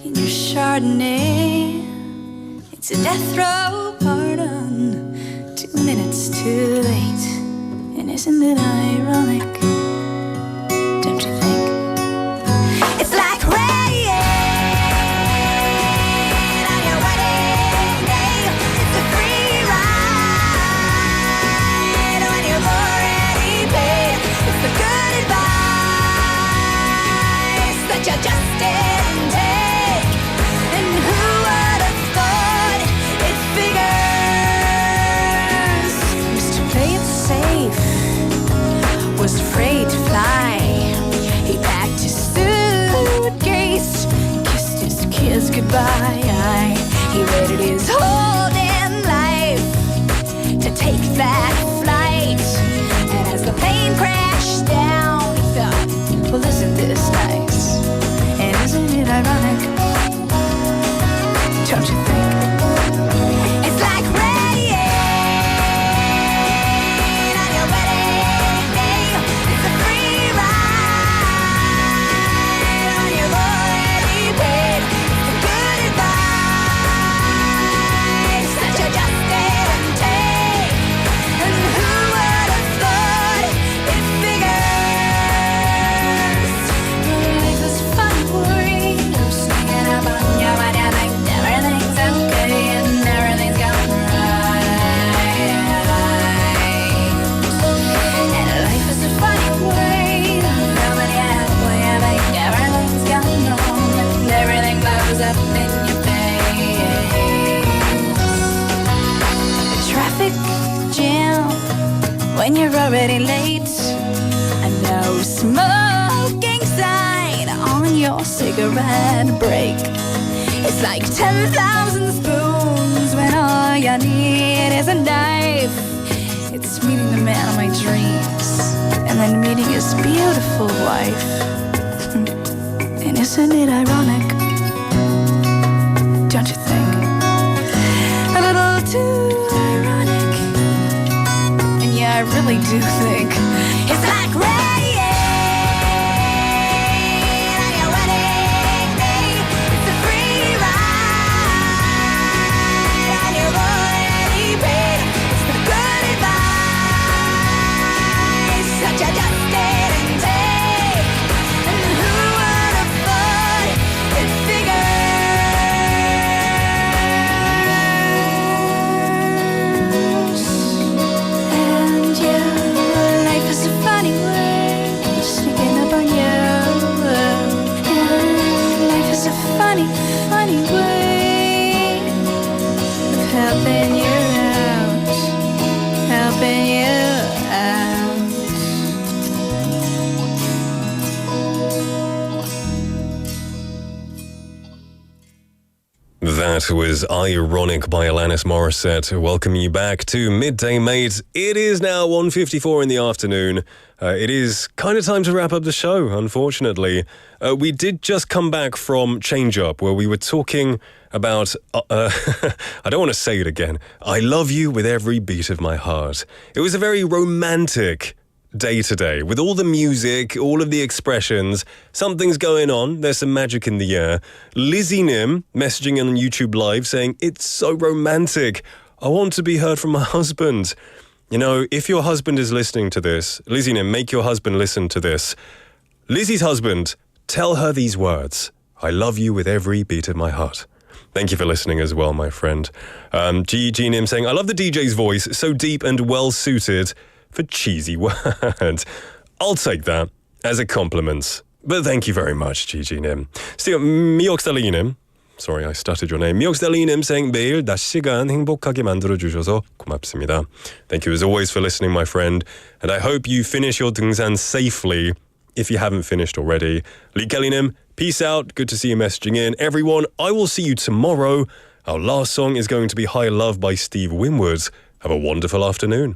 in your Chardonnay. It's a death row pardon, 2 minutes too late. And isn't it ironic? Don't you think? It's like rain. Was afraid to fly. He packed his suitcase, kissed his kids goodbye. He waited his whole damn life to take that flight. And as the plane crashed down, he thought, well, isn't this nice? And isn't it ironic? Don't you think? It's like rain. When you're already late, a no smoking sign on your cigarette break. It's like 10,000 spoons when all you need is a knife. It's meeting the man of my dreams and then meeting his beautiful wife. And isn't it ironic? Don't you think? A little too ironic. I really do think it's like rain on your wedding day. It's a free ride on your already paid. It's the good advice that you just didn't take. And who would have thought it figured? Funny, funny way of helping you out, helping you out. That was Ironic by Alanis Morissette, welcoming you back to Midday Mate. It is now 1:54 in the afternoon. It is kind of time to wrap up the show, unfortunately. We did just come back from Change Up, where we were talking about, I don't want to say it again, I love you with every beat of my heart. It was a very romantic day today, with all the music, all of the expressions. Something's going on, there's some magic in the air. Lizzie Nim messaging on YouTube Live saying, it's so romantic. I want to be heard from my husband. You know, if your husband is listening to this, Lizzie님, make your husband listen to this. Lizzie's husband, tell her these words. I love you with every beat of my heart. Thank you for listening as well, my friend. G.Nim saying, I love the DJ's voice, so deep and well-suited for cheesy words. I'll take that as a compliment. But thank you very much, G.Nim. Still, 미역살리님. Sorry, I stuttered your name. 미역살리님 saying, 매일 낮 시간 행복하게 만들어주셔서 고맙습니다. Thank you as always for listening, my friend. And I hope you finish your 등산 safely if you haven't finished already. 리켈리님, peace out. Good to see you messaging in. Everyone, I will see you tomorrow. Our last song is going to be High Love by Steve Winwood. Have a wonderful afternoon.